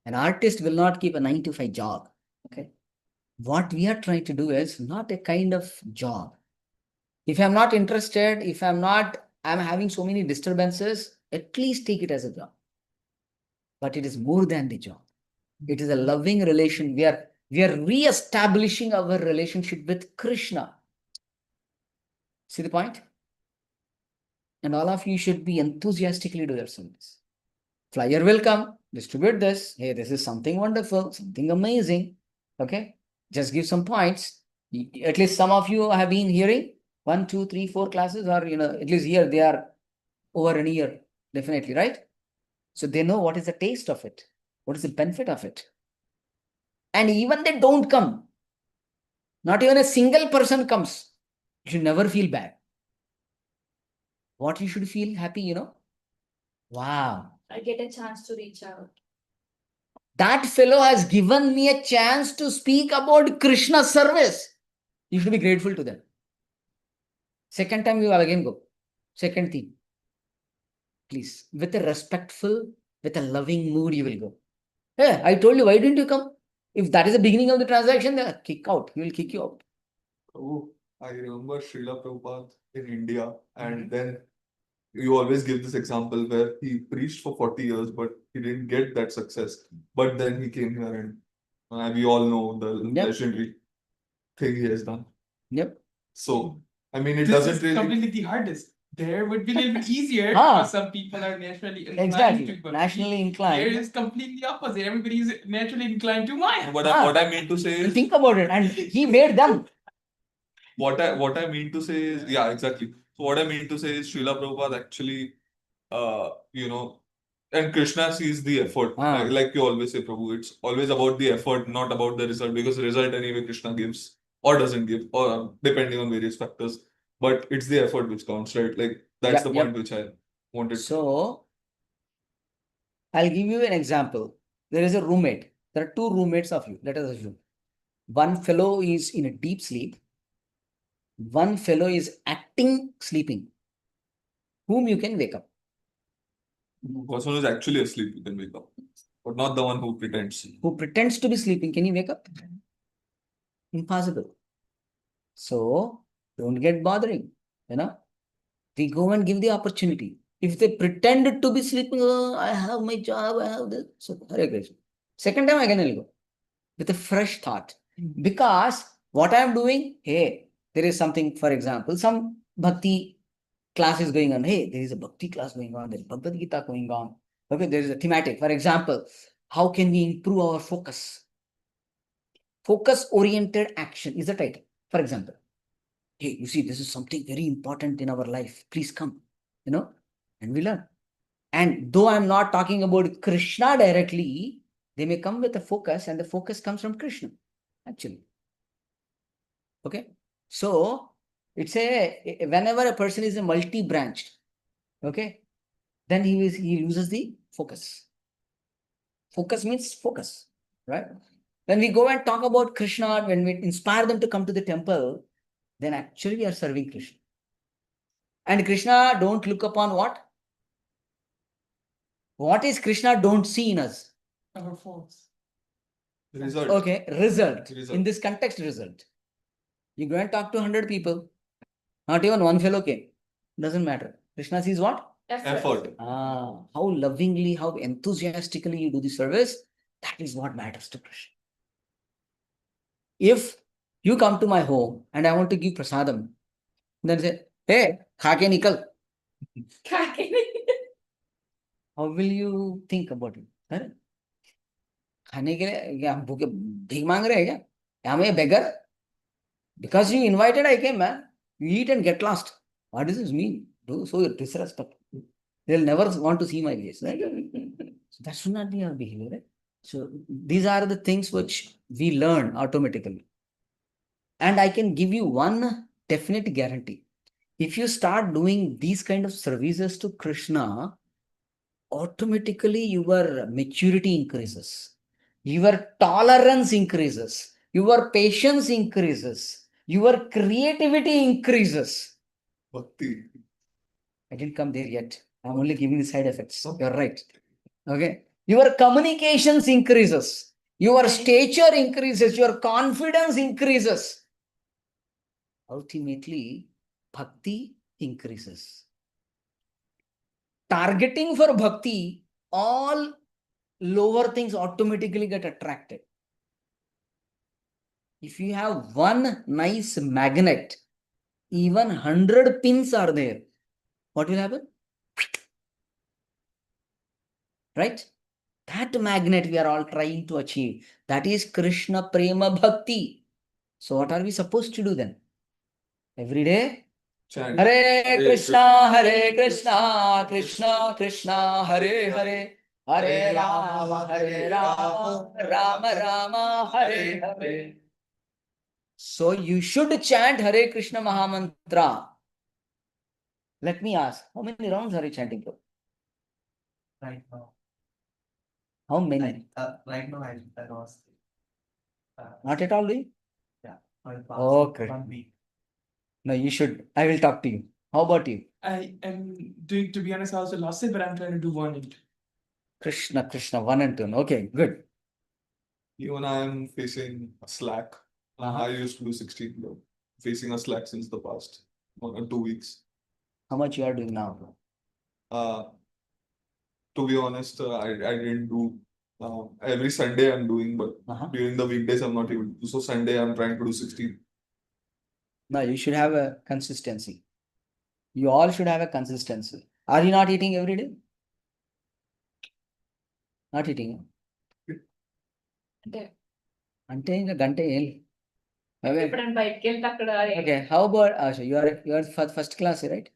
An artist will not keep a 9 to 5 job. Okay. What we are trying to do is not a kind of job. If I'm not interested, if I'm not I'm having so many disturbances, at least take it as a job. But it is more than the job. It is a loving relation. We are re-establishing our relationship with Krishna. See the point? And all of you should be enthusiastically do your service. Flyer will come, distribute this. Hey, this is something wonderful, something amazing. Okay, just give some points. At least some of you have been hearing 1, 2, 3, 4 classes, or at least here they are over a year, definitely, right? So they know what is the taste of it, what is the benefit of it. And even they don't come, not even a single person comes, you should never feel bad. What you should feel happy, wow, I get a chance to reach out. that fellow has given me a chance to speak about Krishna service. You should be grateful to them. Second time you will again go. Second theme. Please, with a respectful, with a loving mood, you will go. Hey, I told you, why didn't you come? If that is the beginning of the transaction, then kick out. He will kick you out. Oh, I remember Srila Prabhupada in India, and then you always give this example where he preached for 40 years, but he didn't get that success. But then he came here, and we all know the Yep. legendary thing he has done. Yep. So, I mean, it This doesn't is really. completely the hardest. There would be a little bit easier Ah. because some people are naturally inclined Exactly. to bhakti. Nationally Here inclined. is completely opposite. Everybody is naturally inclined to Maya. What Ah. what I mean to say is, Think about it. And he made them. what I mean to say is, yeah, exactly. So what I mean to say is, Srila Prabhupada actually, and Krishna sees the effort. Ah. Like you always say, Prabhu, it's always about the effort, not about the result, because the result anyway Krishna gives or doesn't give, or depending on various factors. But it's the effort which counts, right? Like that's Yep, the point which I wanted. So, I'll give you an example. There is a roommate. There are 2 roommates of you. Let us assume. One fellow is in a deep sleep. One fellow is acting sleeping. Whom you can wake up? The person who is actually asleep, you can wake up, but not the one who pretends. Who pretends to be sleeping, can you wake up? Impossible. So, don't get bothering, We go and give the opportunity. If they pretend to be sleeping, oh, I have my job, I have this. So, Hare Krishna. Second time again I'll go with a fresh thought. Because what I'm doing, hey, there is something, for example, some bhakti class is going on. Hey, there is a bhakti class going on. There's Bhagavad Gita going on. Okay, there is a thematic. For example, how can we improve our focus? Focus-oriented action is the title. For example, hey, you see, this is something very important in our life. Please come, and we learn. And though I'm not talking about Krishna directly, they may come with a focus, and the focus comes from Krishna, actually. Okay, so it's whenever a person is a multi-branched, okay, then he loses the focus. Focus means focus, right? When we go and talk about Krishna, when we inspire them to come to the temple, then actually we are serving Krishna. And Krishna don't look upon what? What is Krishna don't see in us? Our faults. Result. Okay, result. Result. In this context, result. You go and talk to 100 people. Not even one fellow came. Doesn't matter. Krishna sees what? Effort. How lovingly, how enthusiastically you do the service. That is what matters to Krishna. If you come to my home and I want to give prasadam, then say, hey, khake nikal. How will you think about it? Correct? खाने के लिए क्या हम भूखे भीख मांग रहे हैं क्या? Am I a beggar? Because you invited, I came, man. You eat and get lost. What does this mean? Do so disrespect. They'll never want to see my face. So that should not be our behavior, right? So these are the things which we learn automatically. And I can give you one definite guarantee. If you start doing these kind of services to Krishna, automatically your maturity increases. Your tolerance increases. Your patience increases. Your creativity increases. Bhakti. I didn't come there yet. I'm only giving the side effects. You're right. Okay. Your communications increases. Your stature increases. Your confidence increases. Ultimately, bhakti increases. targeting for bhakti, all lower things automatically get attracted. If you have one nice magnet, even 100 pins are there, what will happen? Right? That magnet we are all trying to achieve. That is Krishna Prema Bhakti. So what are we supposed to do then? Every day? Chant. Hare Krishna, Krishna Krishna, Hare Hare, Hare Rama, Rama Rama, Hare Hare. So you should chant Hare Krishna Mahamantra. Let me ask, how many rounds are you chanting for? Right now. How many? Right now I lost. Not at all, do you? Yeah. I passed Okay. 1 week. No, you should. I will talk to you. How about you? I am doing, to be honest, I also lost it, but I'm trying to do 1 and 2. Krishna, 1 and 2. Okay, good. Even I am facing a slack. I used to do 16, but facing a slack since the past 1 or 2 weeks. How much you are doing now? To be honest, I didn't do every Sunday I'm doing, but during the weekdays I'm not able to. So Sunday I'm trying to do 16. No, you should have a consistency. You all should have a consistency. Are you not eating every day? Not eating. అంటే ఇంకా గంట ఏం ఎప్పుడైనా బయటికి వెళ్తే అక్కడ Okay, how about Asha? You are first class, right?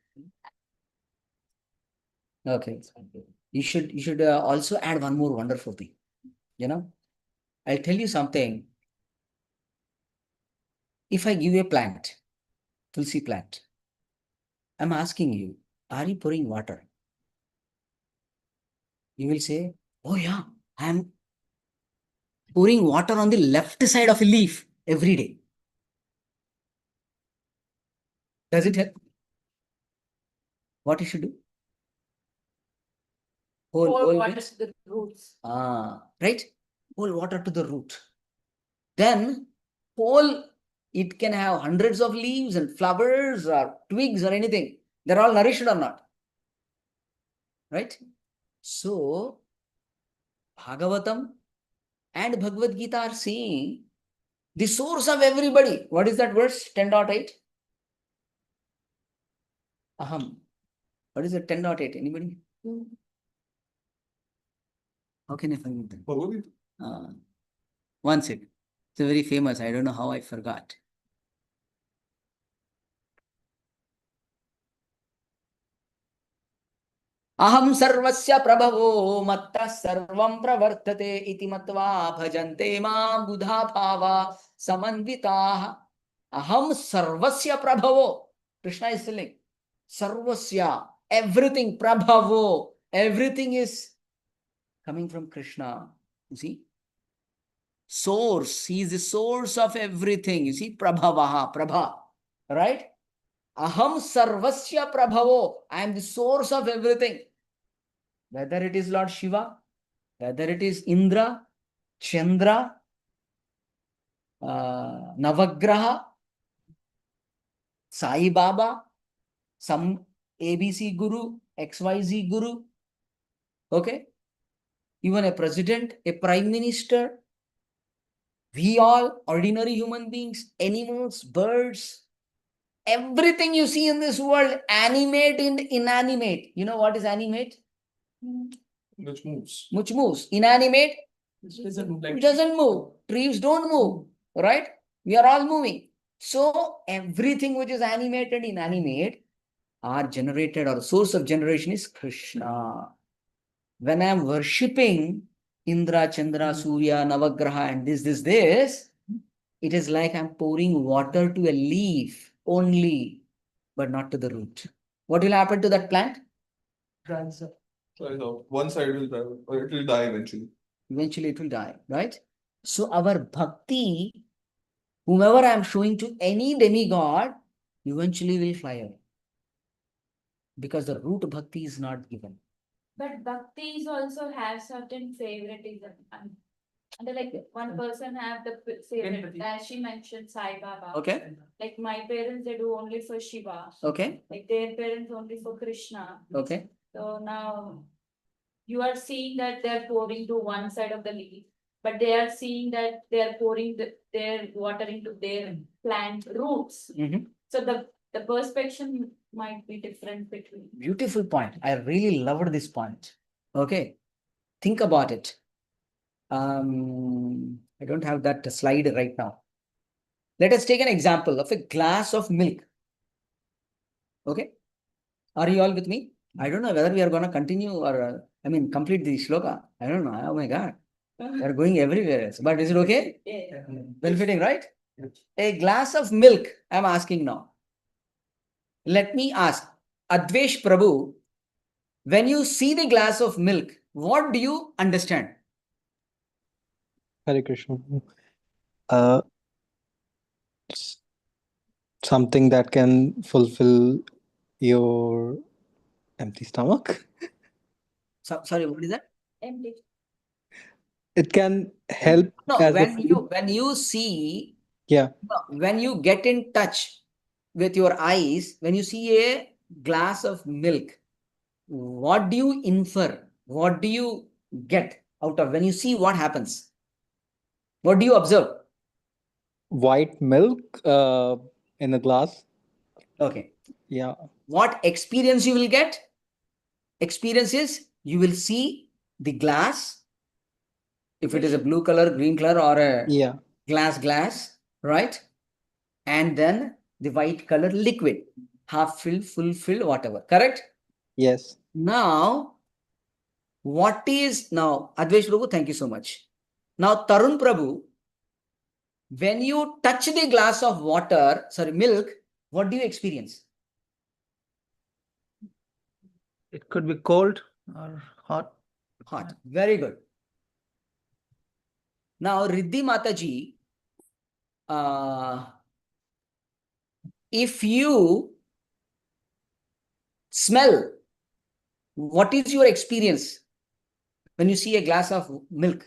Okay. You should also add one more wonderful thing. You know, I'll tell you something. If I give you a plant, tulsi plant, I'm asking you, are you pouring water? You will say, oh yeah, I'm pouring water on the left side of a leaf every day. Does it help? What you should do? pour Whole water means- to the roots. Right? Pour water to the root. Then whole, it can have hundreds of leaves and flowers or twigs or anything. They're all nourished or not. Right? So, Bhagavatam and Bhagavad Gita are saying the source of everybody. What is that verse? 10.8? Aham. What is it? 10.8? Anybody? How can I forget that? Bhagavad Gita. One second. It's a very famous. I don't know how I forgot. Aham sarvasya prabhavo matta sarvam pravartate iti matva bhajante mam buddha bhava samanvitaha. Aham sarvasya prabhavo. Krishna is telling. Sarvasya. Everything. Prabhavo. Everything is coming from Krishna. You see? Source. He is the source of everything. You see? Prabhavaha. Prabha. Right? Aham sarvasya prabhavo. I am the source of everything. Whether it is Lord Shiva, whether it is Indra, Chandra, Navagraha, Sai Baba, some ABC Guru, XYZ Guru, okay? Even a president, a prime minister, we all ordinary human beings, animals, birds, everything you see in this world, animate and inanimate. You know what is animate? Which moves. Which moves. Inanimate? It doesn't move like It doesn't move. Trees don't move. Right? We are all moving. So everything which is animate and inanimate are generated, or source of generation is Krishna. When I am worshipping Indra, Chandra, Surya, Navagraha, and this, it is like I'm pouring water to a leaf only, but not to the root. What will happen to that plant? dries up. So one side will die, or it will die eventually. Eventually it will die, right? So our bhakti, whomever I am showing to any demigod, eventually will fly away. Because the root bhakti is not given. But bhaktis also have certain favoritism. And like one person have the favorite, Empathy. as she mentioned, Sai Baba. Okay? Like my parents, they do only for Shiva. Okay? Like their parents only for Krishna. Okay? So now you are seeing that they're pouring to one side of the leaf, but they are seeing that they're pouring their water into their plant roots. Mhm. So the perspection might be different between. Beautiful point. I really loved this point. Okay. Think about it. I don't have that slide right now. Let us take an example of a glass of milk. Okay. Are you all with me? I don't know whether we are going to continue or, complete the shloka. I don't know. Oh my God. We are going everywhere else. But is it okay? Yeah. Benefiting, right? A glass of milk, I'm asking now. Let me ask, Advesh Prabhu, when you see the glass of milk, what do you understand? Hare Krishna. Uh, s- Something that can fulfill your empty stomach. Sorry, what is that? Empty. It can help No, as a when food. you see, Yeah. when you get in touch with your eyes, when you see a glass of milk, what do you infer? What do you get out of when you see what happens? What do you observe? White milk in a glass. Okay. Yeah. What experience you will get? Experience is you will see the glass, if it is a blue color, green color, or a Yeah. glass, right? And then the white color liquid, half filled, full filled, whatever. Correct? Yes. Now, what is now, Advesh Prabhu, thank you so much. Now, Tarun Prabhu, when you touch the glass of water, sorry, milk, what do you experience? It could be cold or hot. Hot. Very good. Now, Riddhi Mataji, if you smell, what is your experience when you see a glass of milk?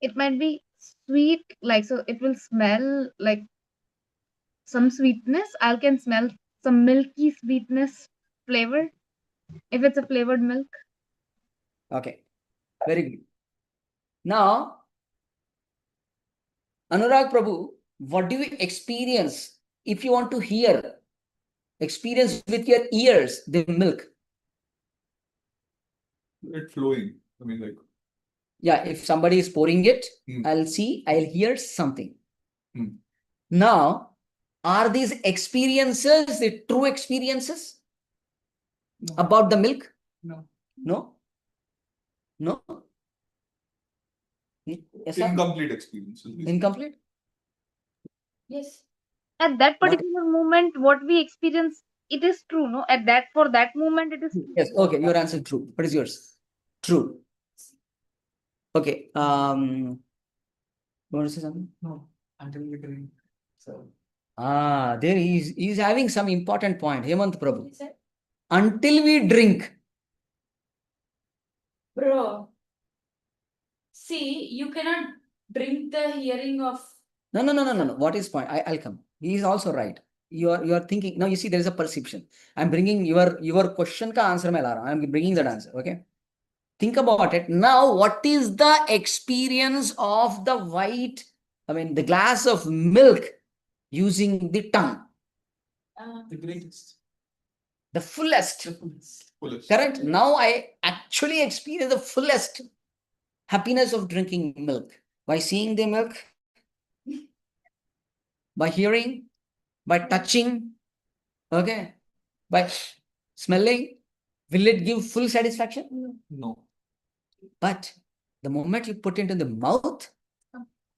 It might be sweet, like, so it will smell like some sweetness. I can smell some milky sweetness flavor if it's a flavored milk. Okay, very good. Now, Anurag Prabhu, what do you experience if you want to hear? Experience with your ears the milk. It flowing. I mean, like. Yeah, if somebody is pouring it, I'll hear something. Now, are these experiences the true experiences about the milk? No. No? No? Yes, sir? Incomplete experiences. Incomplete? Yes. At that What- particular moment, what we experience, it is true, no? At that, for that moment, it is true. Yes, okay, your answer is true. What is yours? True. Okay. You want to say something? No. Until we drink. So. There he's having some important point. Hemant Prabhu. Is it? Until we drink. Bro. See, you cannot drink the hearing of. No. What is point? I'll come. He is also right. You are thinking. Now you see there is a perception. I'm bringing your question ka answer mein la raha hu. I'm bringing that answer. Okay. Think about it. Now, what is the experience of the the glass of milk using the tongue? The greatest. The fullest. Fullest. Correct? Now I actually experience the fullest happiness of drinking milk by seeing the milk, by hearing, by touching, okay, by smelling. Will it give full satisfaction? No. But the moment you put it into the mouth,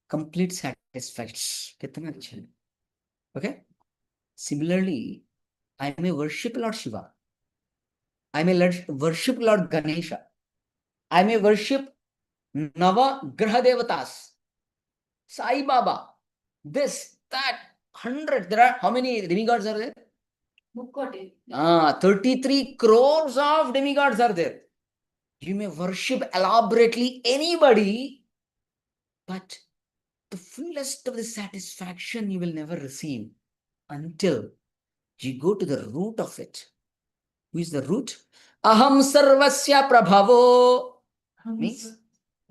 complete satisfaction. Kitna अच्छा है. Okay? Similarly, I may worship Lord Shiva. I may worship Lord Ganesha. I may worship Nava Graha Devatas, Sai Baba, this, that, 100. There are how many demigods are there? 33 crores of demigods are there. You may worship elaborately anybody, but the fullest of the satisfaction you will never receive until you go to the root of it. Who is the root? Aham sarvasya prabhavo. Means,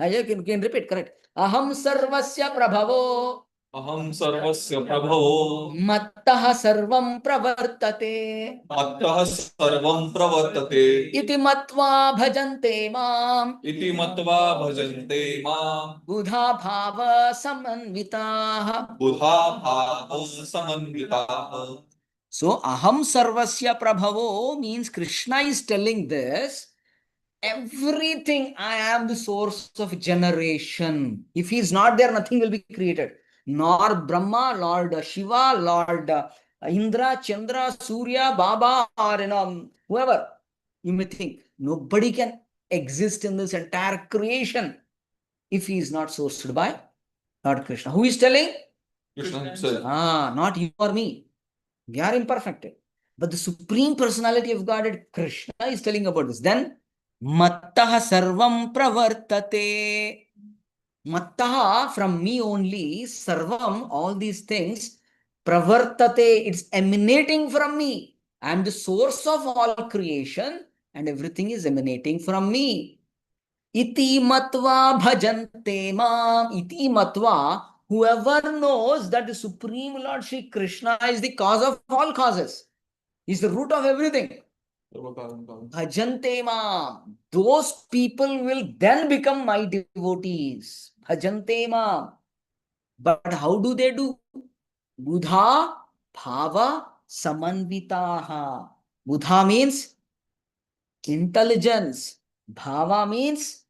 you can repeat, correct. Aham sarvasya prabhavo. Aham sarvasya prabhavo. Mattah sarvam pravartate. Mattah sarvam pravartate. Iti matva bhajante mam. Iti matva bhajante mam. Buddha bhava samanvitaha. Buddha bhava samanvitaha. So, aham sarvasya prabhavo means Krishna is telling this. Everything, I am the source of generation. If he is not there, nothing will be created. Nor Brahma, Lord Shiva, Lord Indra, Chandra, Surya, Baba, or whoever you may think. Nobody can exist in this entire creation if he is not sourced by Lord Krishna. Who is telling? Krishna himself. Not you or me. We are imperfect. But the Supreme Personality of Godhead, Krishna, is telling about this. Then, Mattah sarvam pravartate. Mattah, from me only, sarvam, all these things, pravartate, it's emanating from me. I am the source of all creation and everything is emanating from me. Iti matva bhajante mam. Iti matva, whoever knows that the Supreme Lord Shri Krishna is the cause of all causes, is the root of everything. Bhajante mam. Those people will then become my devotees. Bhajante mam. But how do they do? Buddha bhava samanvitaha. Buddha means intelligence. Bhava means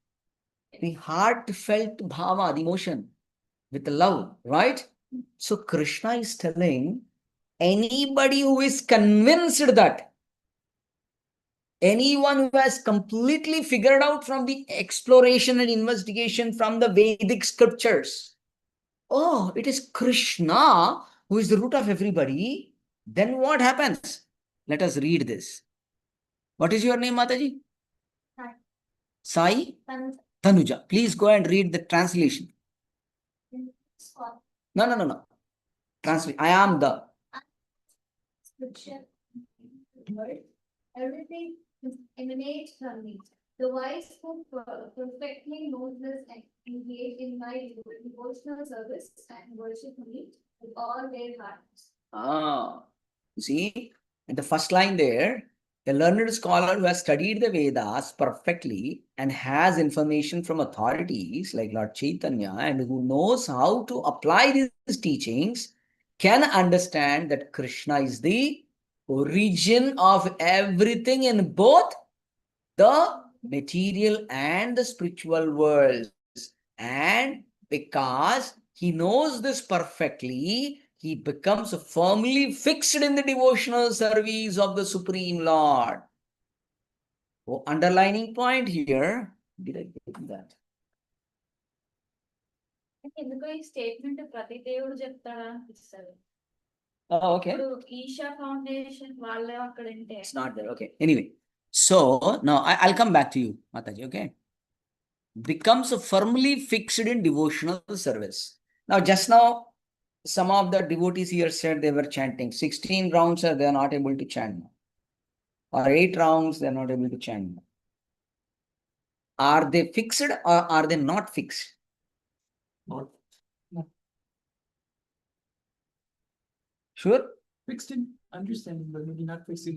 the heartfelt bhava, the emotion, with love, right? So Krishna is telling anybody who is convinced that, anyone who has completely figured out from the exploration and investigation from the Vedic scriptures, oh, it is Krishna who is the root of everybody, then what happens? Let us read this. What is your name, Mataji? Sai? Tanuja. Please go and read the translation. No. Translate. I am the. Everything emanates from me. The wise who perfectly knows this and engage in my devotional service and worship me with all their hearts. You see, in the first line there, a learned scholar who has studied the Vedas perfectly and has information from authorities like Lord Chaitanya and who knows how to apply these teachings can understand that Krishna is the origin of everything in both the material and the spiritual worlds. And because he knows this perfectly, he becomes firmly fixed in the devotional service of the Supreme Lord. Oh, underlining point here. Did I get that? ఎందుకో ఈ statement ప్రతి దేవుడు చెప్తాడా అనిపిస్తుంది. Oh, okay. ఇప్పుడు Isha foundation వాళ్ళే అక్కడ ఉంటే. It's not there. Okay. Anyway, so now I'll come back to you, Mataji. Okay. Becomes firmly fixed in devotional service. Now, just now, some of the devotees here said they were chanting. 16 rounds, they are not able to chant now. Or 8 rounds, they are not able to chant now. Are they fixed or are they not fixed? Not. Sure? Fixed in understanding, but maybe not fixed in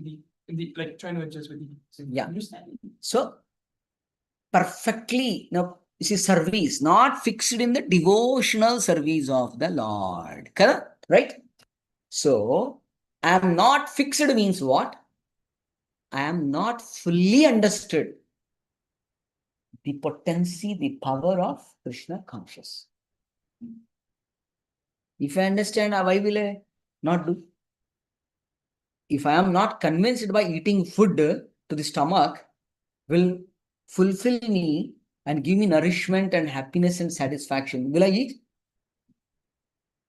the like trying to adjust with the Yeah. understanding. So, perfectly, now, this is service, not fixed in the devotional service of the Lord. Correct? Right? So, I am not fixed means what? I am not fully understood the potency, the power of Krishna conscious. If I understand, why will I not do? If I am not convinced by eating food to the stomach will fulfill me and give me nourishment and happiness and satisfaction, will I eat?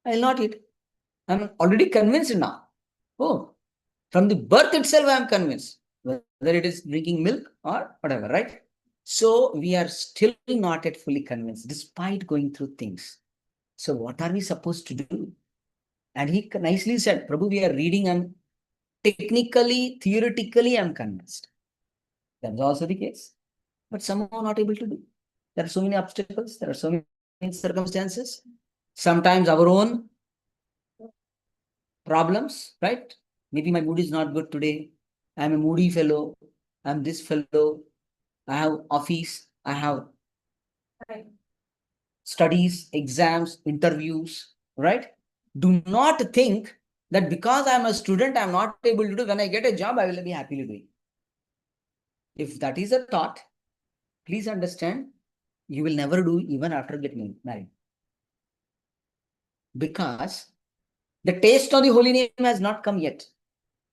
I will not eat. I am already convinced now. Oh, from the birth itself I am convinced, whether it is drinking milk or whatever, right? So we are still not yet fully convinced despite going through things. So what are we supposed to do? And he nicely said, Prabhu, we are reading and technically, theoretically, I'm convinced. That's also the case. But somehow not able to do. There are so many obstacles, there are so many circumstances. Sometimes our own problems, right? Maybe my mood is not good today. I'm a moody fellow. I'm this fellow. I have office. I have studies, exams, interviews, right? Do not think that because I'm a student, I'm not able to do. When I get a job, I will be happily doing. If that is a thought, please understand, you will never do even after getting married. Because the taste of the holy name has not come yet.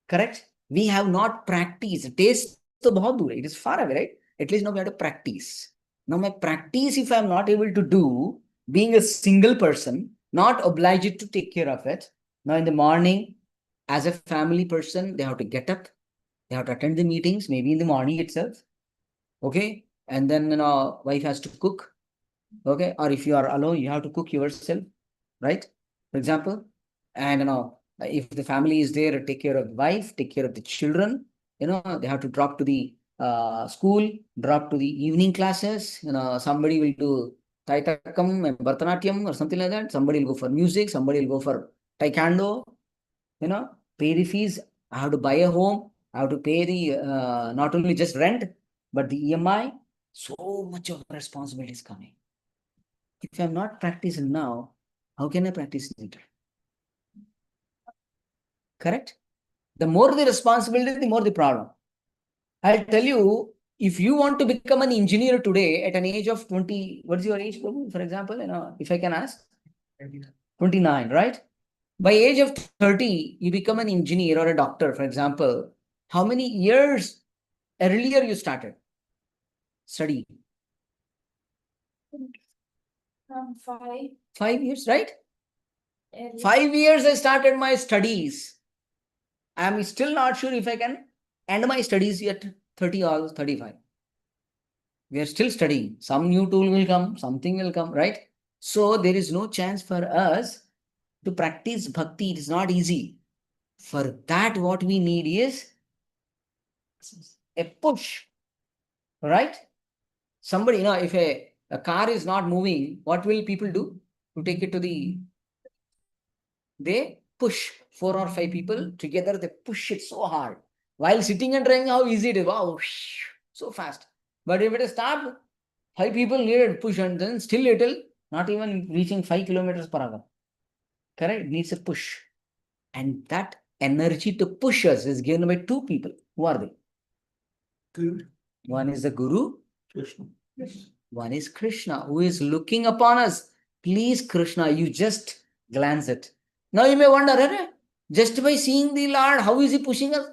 Correct? We have not practiced. Taste to bahut dur hai. It is far away, right? At least now we have to practice. Now my practice, if I'm not able to do, being a single person, not obliged to take care of it. Now in the morning, as a family person, they have to get up. They have to attend the meetings, maybe in the morning itself. Okay? And then, wife has to cook. Okay? Or if you are alone, you have to cook yourself. Right? For example. And, if the family is there, take care of the wife, take care of the children. They have to drop to the school, drop to the evening classes. Somebody will do Taitakam and Bharatanatyam or something like that. Somebody will go for music. Somebody will go for Taekwondo. Pay the fees. I have to buy a home. I have to pay the not only just rent, but the EMI. So much of responsibility is coming. If I'm not practicing now, how can I practice later? Correct? The more the responsibility, the more the problem. I'll tell you, if you want to become an engineer today at an age of 20, what is your age, Prabhu? For example, if I can ask? 29, right? By age of 30, you become an engineer or a doctor, for example. How many years earlier you started study? 5. 5 years, right? Early. 5 years I started my studies. I'm still not sure if I can end my studies at 30 or 35. We are still studying. Some new tool will come, something will come, right? So there is no chance for us to practice bhakti. It is not easy. For that, what we need is a push, right? Somebody, if a car is not moving, what will people do to take it to the... They push 4 or 5 people together, they push it so hard. While sitting and driving, how easy it is. Wow, so fast. But if it is stopped, 5 people needed push and then still little, not even reaching 5 kilometers per hour. Correct? It needs a push. And that energy to push us is given by 2 people. Who are they? Guru. One is the Guru. Krishna. One is Krishna, who is looking upon us. Please, Krishna, you just glance it. Now you may wonder, just by seeing the Lord, how is he pushing us?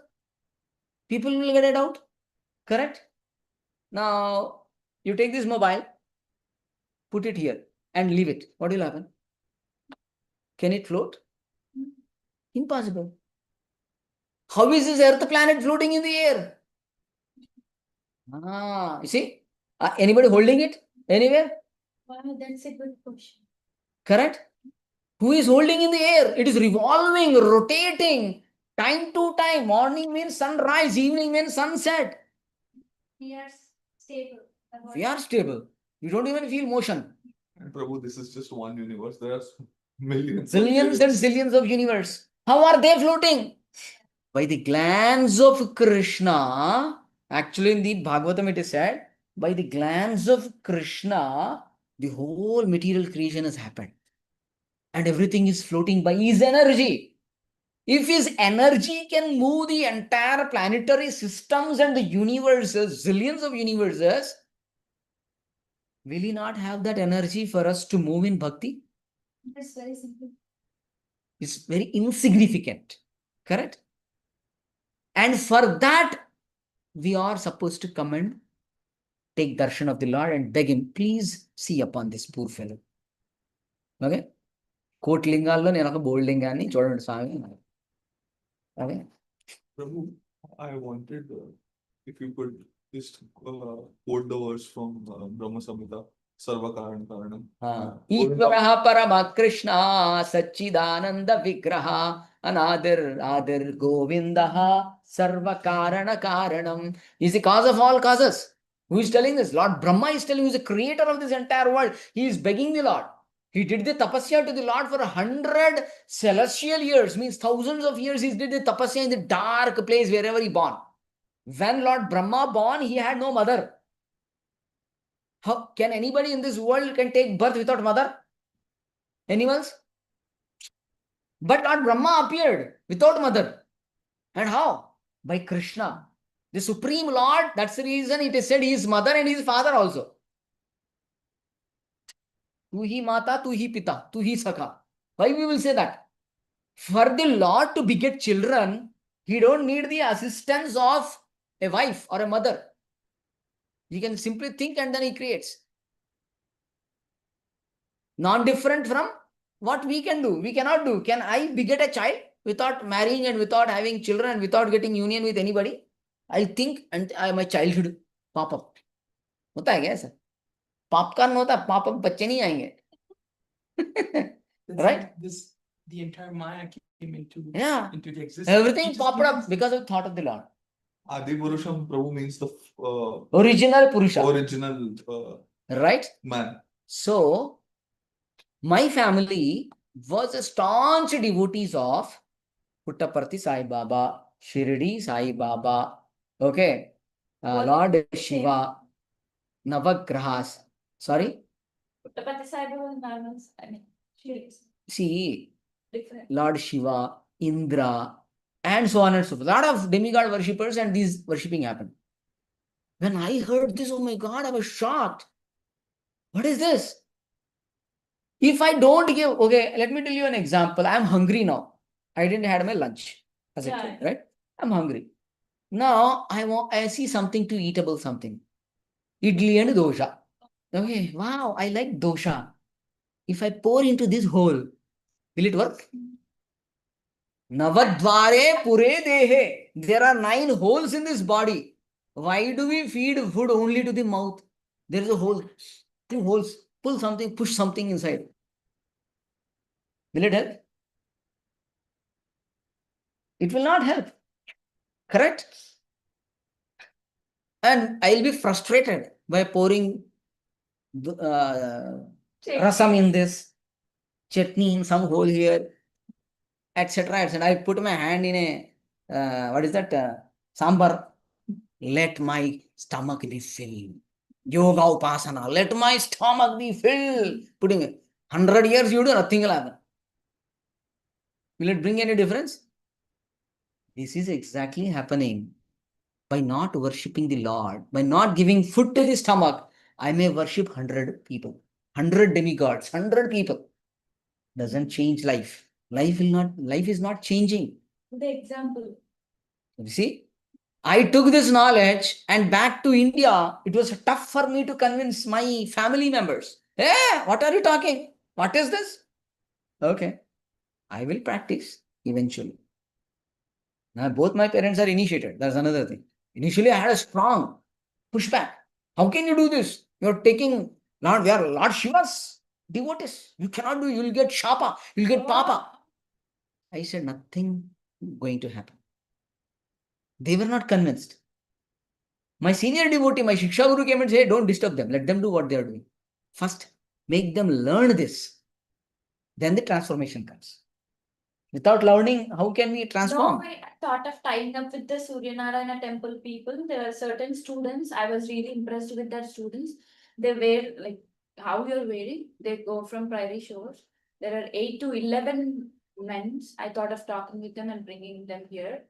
People will get it out. Correct? Now, you take this mobile, put it here, and leave it. What will happen? Can it float? Impossible. How is this Earth planet floating in the air? You see? Anybody holding it anywhere? Wow, that's a good question. Correct? Who is holding in the air? It is revolving, rotating, time to time. Morning means sunrise, evening means sunset. We are stable. We are stable. We don't even feel motion. And Prabhu, this is just one universe. There are millions. Zillions and zillions of universe. How are they floating? By the glance of Krishna. Actually, in the Bhagavatam it is said, by the glance of Krishna, the whole material creation has happened. And everything is floating by his energy. If his energy can move the entire planetary systems and the universes, zillions of universes, will he not have that energy for us to move in bhakti? That's very simple. It's very insignificant. Correct? And for that, we are supposed to come and take darshan of the Lord and beg him, please see upon this poor fellow. Okay? కోటి లింగాల్లో నేను ఒక బోల్డ్ లింగాన్ని చూడండి స్వామి. Okay? Prabhu, I wanted if you could just quote the verse from Brahma Samhita. Sarva Karanam. Ishvara Parama Krishna Satchidananda Vigraha Anadir Adir Govindaha Sarva Karana Karanam. He is the cause of all causes. Who is telling this? Lord Brahma is telling, who is the creator of this entire world. He is begging the Lord. He did the tapasya to the Lord for 100 celestial years, means thousands of years. He did the tapasya in the dark place wherever he born. When Lord Brahma born, he had no mother. How can anybody in this world can take birth without mother? Animals? But Lord Brahma appeared without mother. And how? By Krishna. The Supreme Lord, that's the reason it is said he is mother and he is father also. Tu hi mata, tu hi pita, tu hi sakha. Why we will say that? For the Lord to beget children, he don't need the assistance of a wife or a mother. He can simply think and then he creates. Non-different from what we can do. We cannot do. Can I beget a child without marrying and without having children and without getting union with anybody? I'll think and my child should pop up. होता है क्या ऐसा? Popcorn होता है, pop up बच्चे नहीं आएंगे. Right? The entire Maya came into the existence. Everything popped up because of thought of the Lord. Adi Purusham Prabhu means the Original Purusha. Original right? Man. So, my family was a staunch devotees of Puttaparthi Sai Baba, Shirdi Sai Baba, okay, Lord Shiva, Navagrahas. Sorry? Puttaparthi Sai Baba was normal. I mean, See, different. Lord Shiva, Indra, and so on and so forth. A lot of demigod worshippers and these worshipping happened. When I heard this, oh my God, I was shocked. What is this? If I don't give, okay, let me tell you an example. I'm hungry now. I didn't have my lunch as a kid, right? I'm hungry. Now I see something to eatable something. Idli and dosha. Okay, wow, I like dosha. If I pour into this hole, will it work? Navadvare pure dehe. There are 9 holes in this body. Why do we feed food only to the mouth? There is a hole, 2 holes. Pull something, push something inside. Will it help? It will not help. Correct? And I'll be frustrated by pouring rasam in this, chutney in some hole here, etc. etc. I put my hand in a, what is that? Sambar. Let my stomach be filled. Yoga upasana. Let my stomach be filled. Putting 100 years you do, nothing will happen. Will it bring any difference? This is exactly happening. By not worshipping the Lord, by not giving food to the stomach, I may worship 100 people, 100 demigods, 100 people. Doesn't change life. Life is not changing. The example. You see, I took this knowledge and back to India, it was tough for me to convince my family members. Hey, what are you talking? What is this? Okay, I will practice eventually. Now, both my parents are initiated. That's another thing. Initially, I had a strong pushback. How can you do this? You're taking, we are Lord Shiva's devotees. You cannot do, you'll get Shapa, you'll get Papa. I said, nothing going to happen. They were not convinced. My senior devotee, my Shiksha Guru came and said, don't disturb them. Let them do what they are doing. First, make them learn this. Then the transformation comes. Without learning, how can we transform? No, I thought of tying up with the Suryanarayana temple people. There are certain students, I was really impressed with their students. They wear like how you're wearing, they go from prairie shores. There are 8 to 11 men. I thought of talking with them and bringing them here.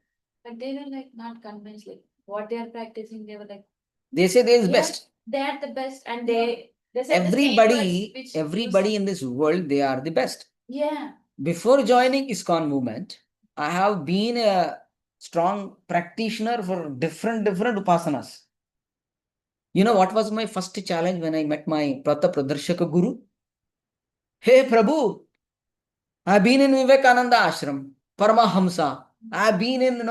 But they were like not convinced, like what they are practicing. They were like, they say they is best. They are the best, and they said the same words, everybody in this world, they are the best. Yeah. Before joining ISKCON movement, I have been a strong practitioner for different upasanas. You know what was my first challenge when I met my Prata Pradarshaka Guru? Hey Prabhu, I've been in Vivekananda Ashram, Paramahamsa. I've been in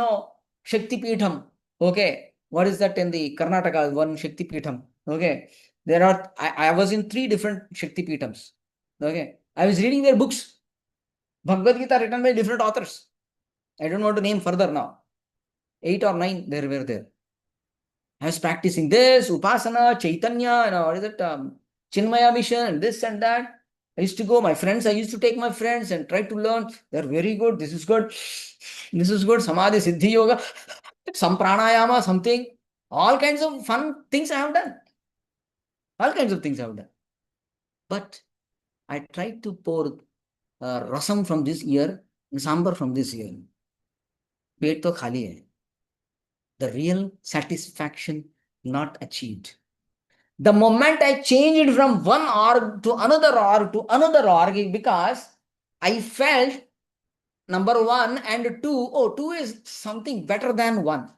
Shakti Peetham. Okay, what is that in the Karnataka? One Shakti Peetham. Okay, There are, I was in 3 different Shakti Peetams. Okay. I was reading their books. Bhagavad Gita written by different authors. I don't want to name further now. 8 or 9 there were there. I was practicing this, Upasana, Chaitanya, what is it? Chinmaya mission, this and that. I used to go, I used to take my friends and try to learn. They're very good. This is good. This is good. Samadhi, Siddhi Yoga, some pranayama, something. All kinds of fun things I have done. All kinds of things I have done. But I tried to pour rasam from this ear and sambar from this ear. Pet to khali hai. The real satisfaction not achieved. The moment I changed from one org to another org, because I felt number 1 and 2, oh, 2 is something better than 1.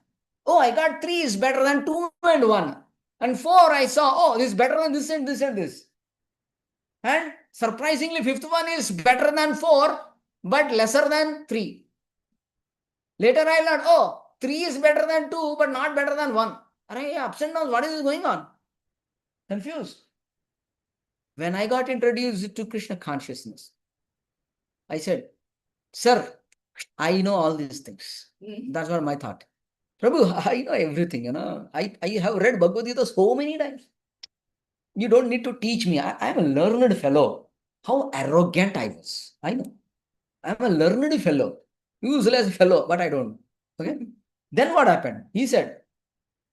Oh, I got 3 is better than 2 and 1. And 4 I saw, oh, this is better than this and this and this. And surprisingly, 5th one is better than 4, but lesser than 3. Later I learned, oh, 3 is better than 2, but not better than 1. Ups and downs, what is going on? Confused. When I got introduced to Krishna consciousness, I said, sir, I know all these things. That's what my thought. Prabhu, I know everything, I have read Bhagavad Gita so many times. You don't need to teach me. I am a learned fellow. How arrogant I was. I know. I am a learned fellow. Useless fellow, but I don't. Okay. Then what happened? He said,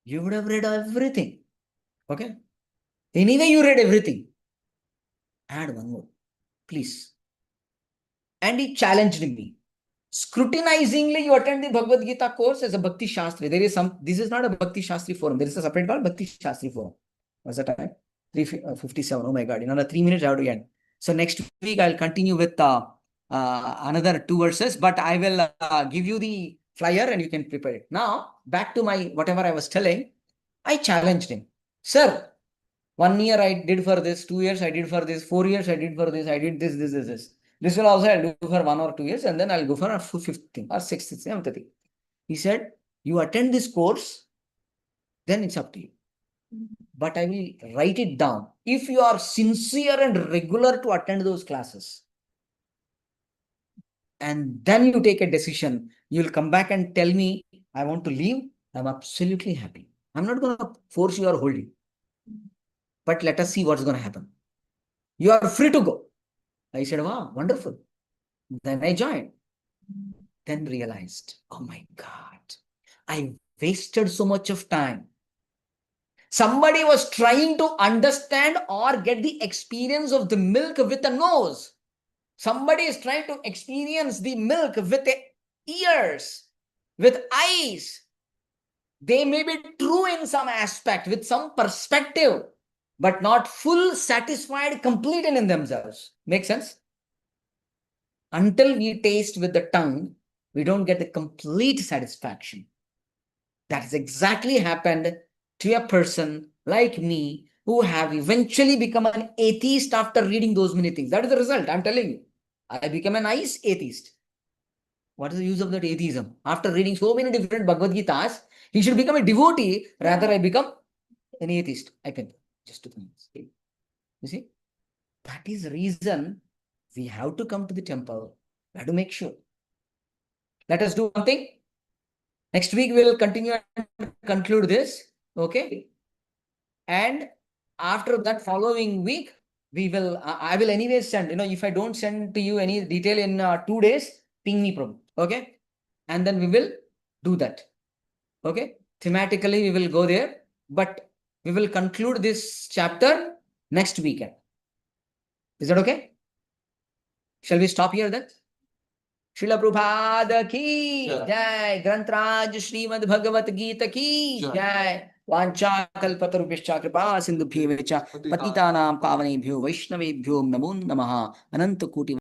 you would have read everything. Okay. Anyway, you read everything. Add one more, please. And he challenged me. Scrutinizingly, you attend the Bhagavad Gita course as a Bhakti Shastri. This is not a Bhakti Shastri forum. There is a separate called Bhakti Shastri forum. What's the time? 3:57. Oh my God. In another 3 minutes, I have to end. So next week, I'll continue with another 2 verses, but I will give you the flyer and you can prepare it. Now, back to my whatever I was telling, I challenged him. Sir, 1 year I did for this, 2 years I did for this, 4 years I did for this, I did this. This will also I'll do for 1 or 2 years, and then I'll go for a 5th thing or 6th, 7th thing. He said, you attend this course, then it's up to you. But I will write it down. If you are sincere and regular to attend those classes, and then you take a decision, you'll come back and tell me, I want to leave, I'm absolutely happy. I'm not going to force you or hold you. But let us see what's going to happen. You are free to go. I said, wow, wonderful. Then I joined. Then realized, oh my God, I wasted so much of time. Somebody was trying to understand or get the experience of the milk with a nose. Somebody is trying to experience the milk with ears, with eyes. They may be true in some aspect, with some perspective, but not full, satisfied, complete in themselves. Make sense? Until we taste with the tongue, we don't get the complete satisfaction. That has exactly happened to a person like me who have eventually become an atheist after reading those many things. That is the result, I'm telling you. I became a nice atheist. What is the use of that atheism? After reading so many different Bhagavad Gitas, he should become a devotee. Rather, I become an atheist. I can just 2 minutes. You see? That is the reason we have to come to the temple. We have to make sure. Let us do one thing. Next week, we will continue and conclude this. Okay? And after that following week, we will, I will anyway send, if I don't send to you any detail in 2 days, ping me, problem. Okay? And then we will do that. Okay? Thematically, we will go there, but we will conclude this chapter next weekend. Is that okay? Shall we stop here then? Srila Prabhupada ki jai, Grantraj Srimad Bhagavad Gita ki jai, Vancha kalpatarubhishcha kripa sindhubhyevacha patitanam pavanebhyo vaishnavebhyo namo namaha ananta koti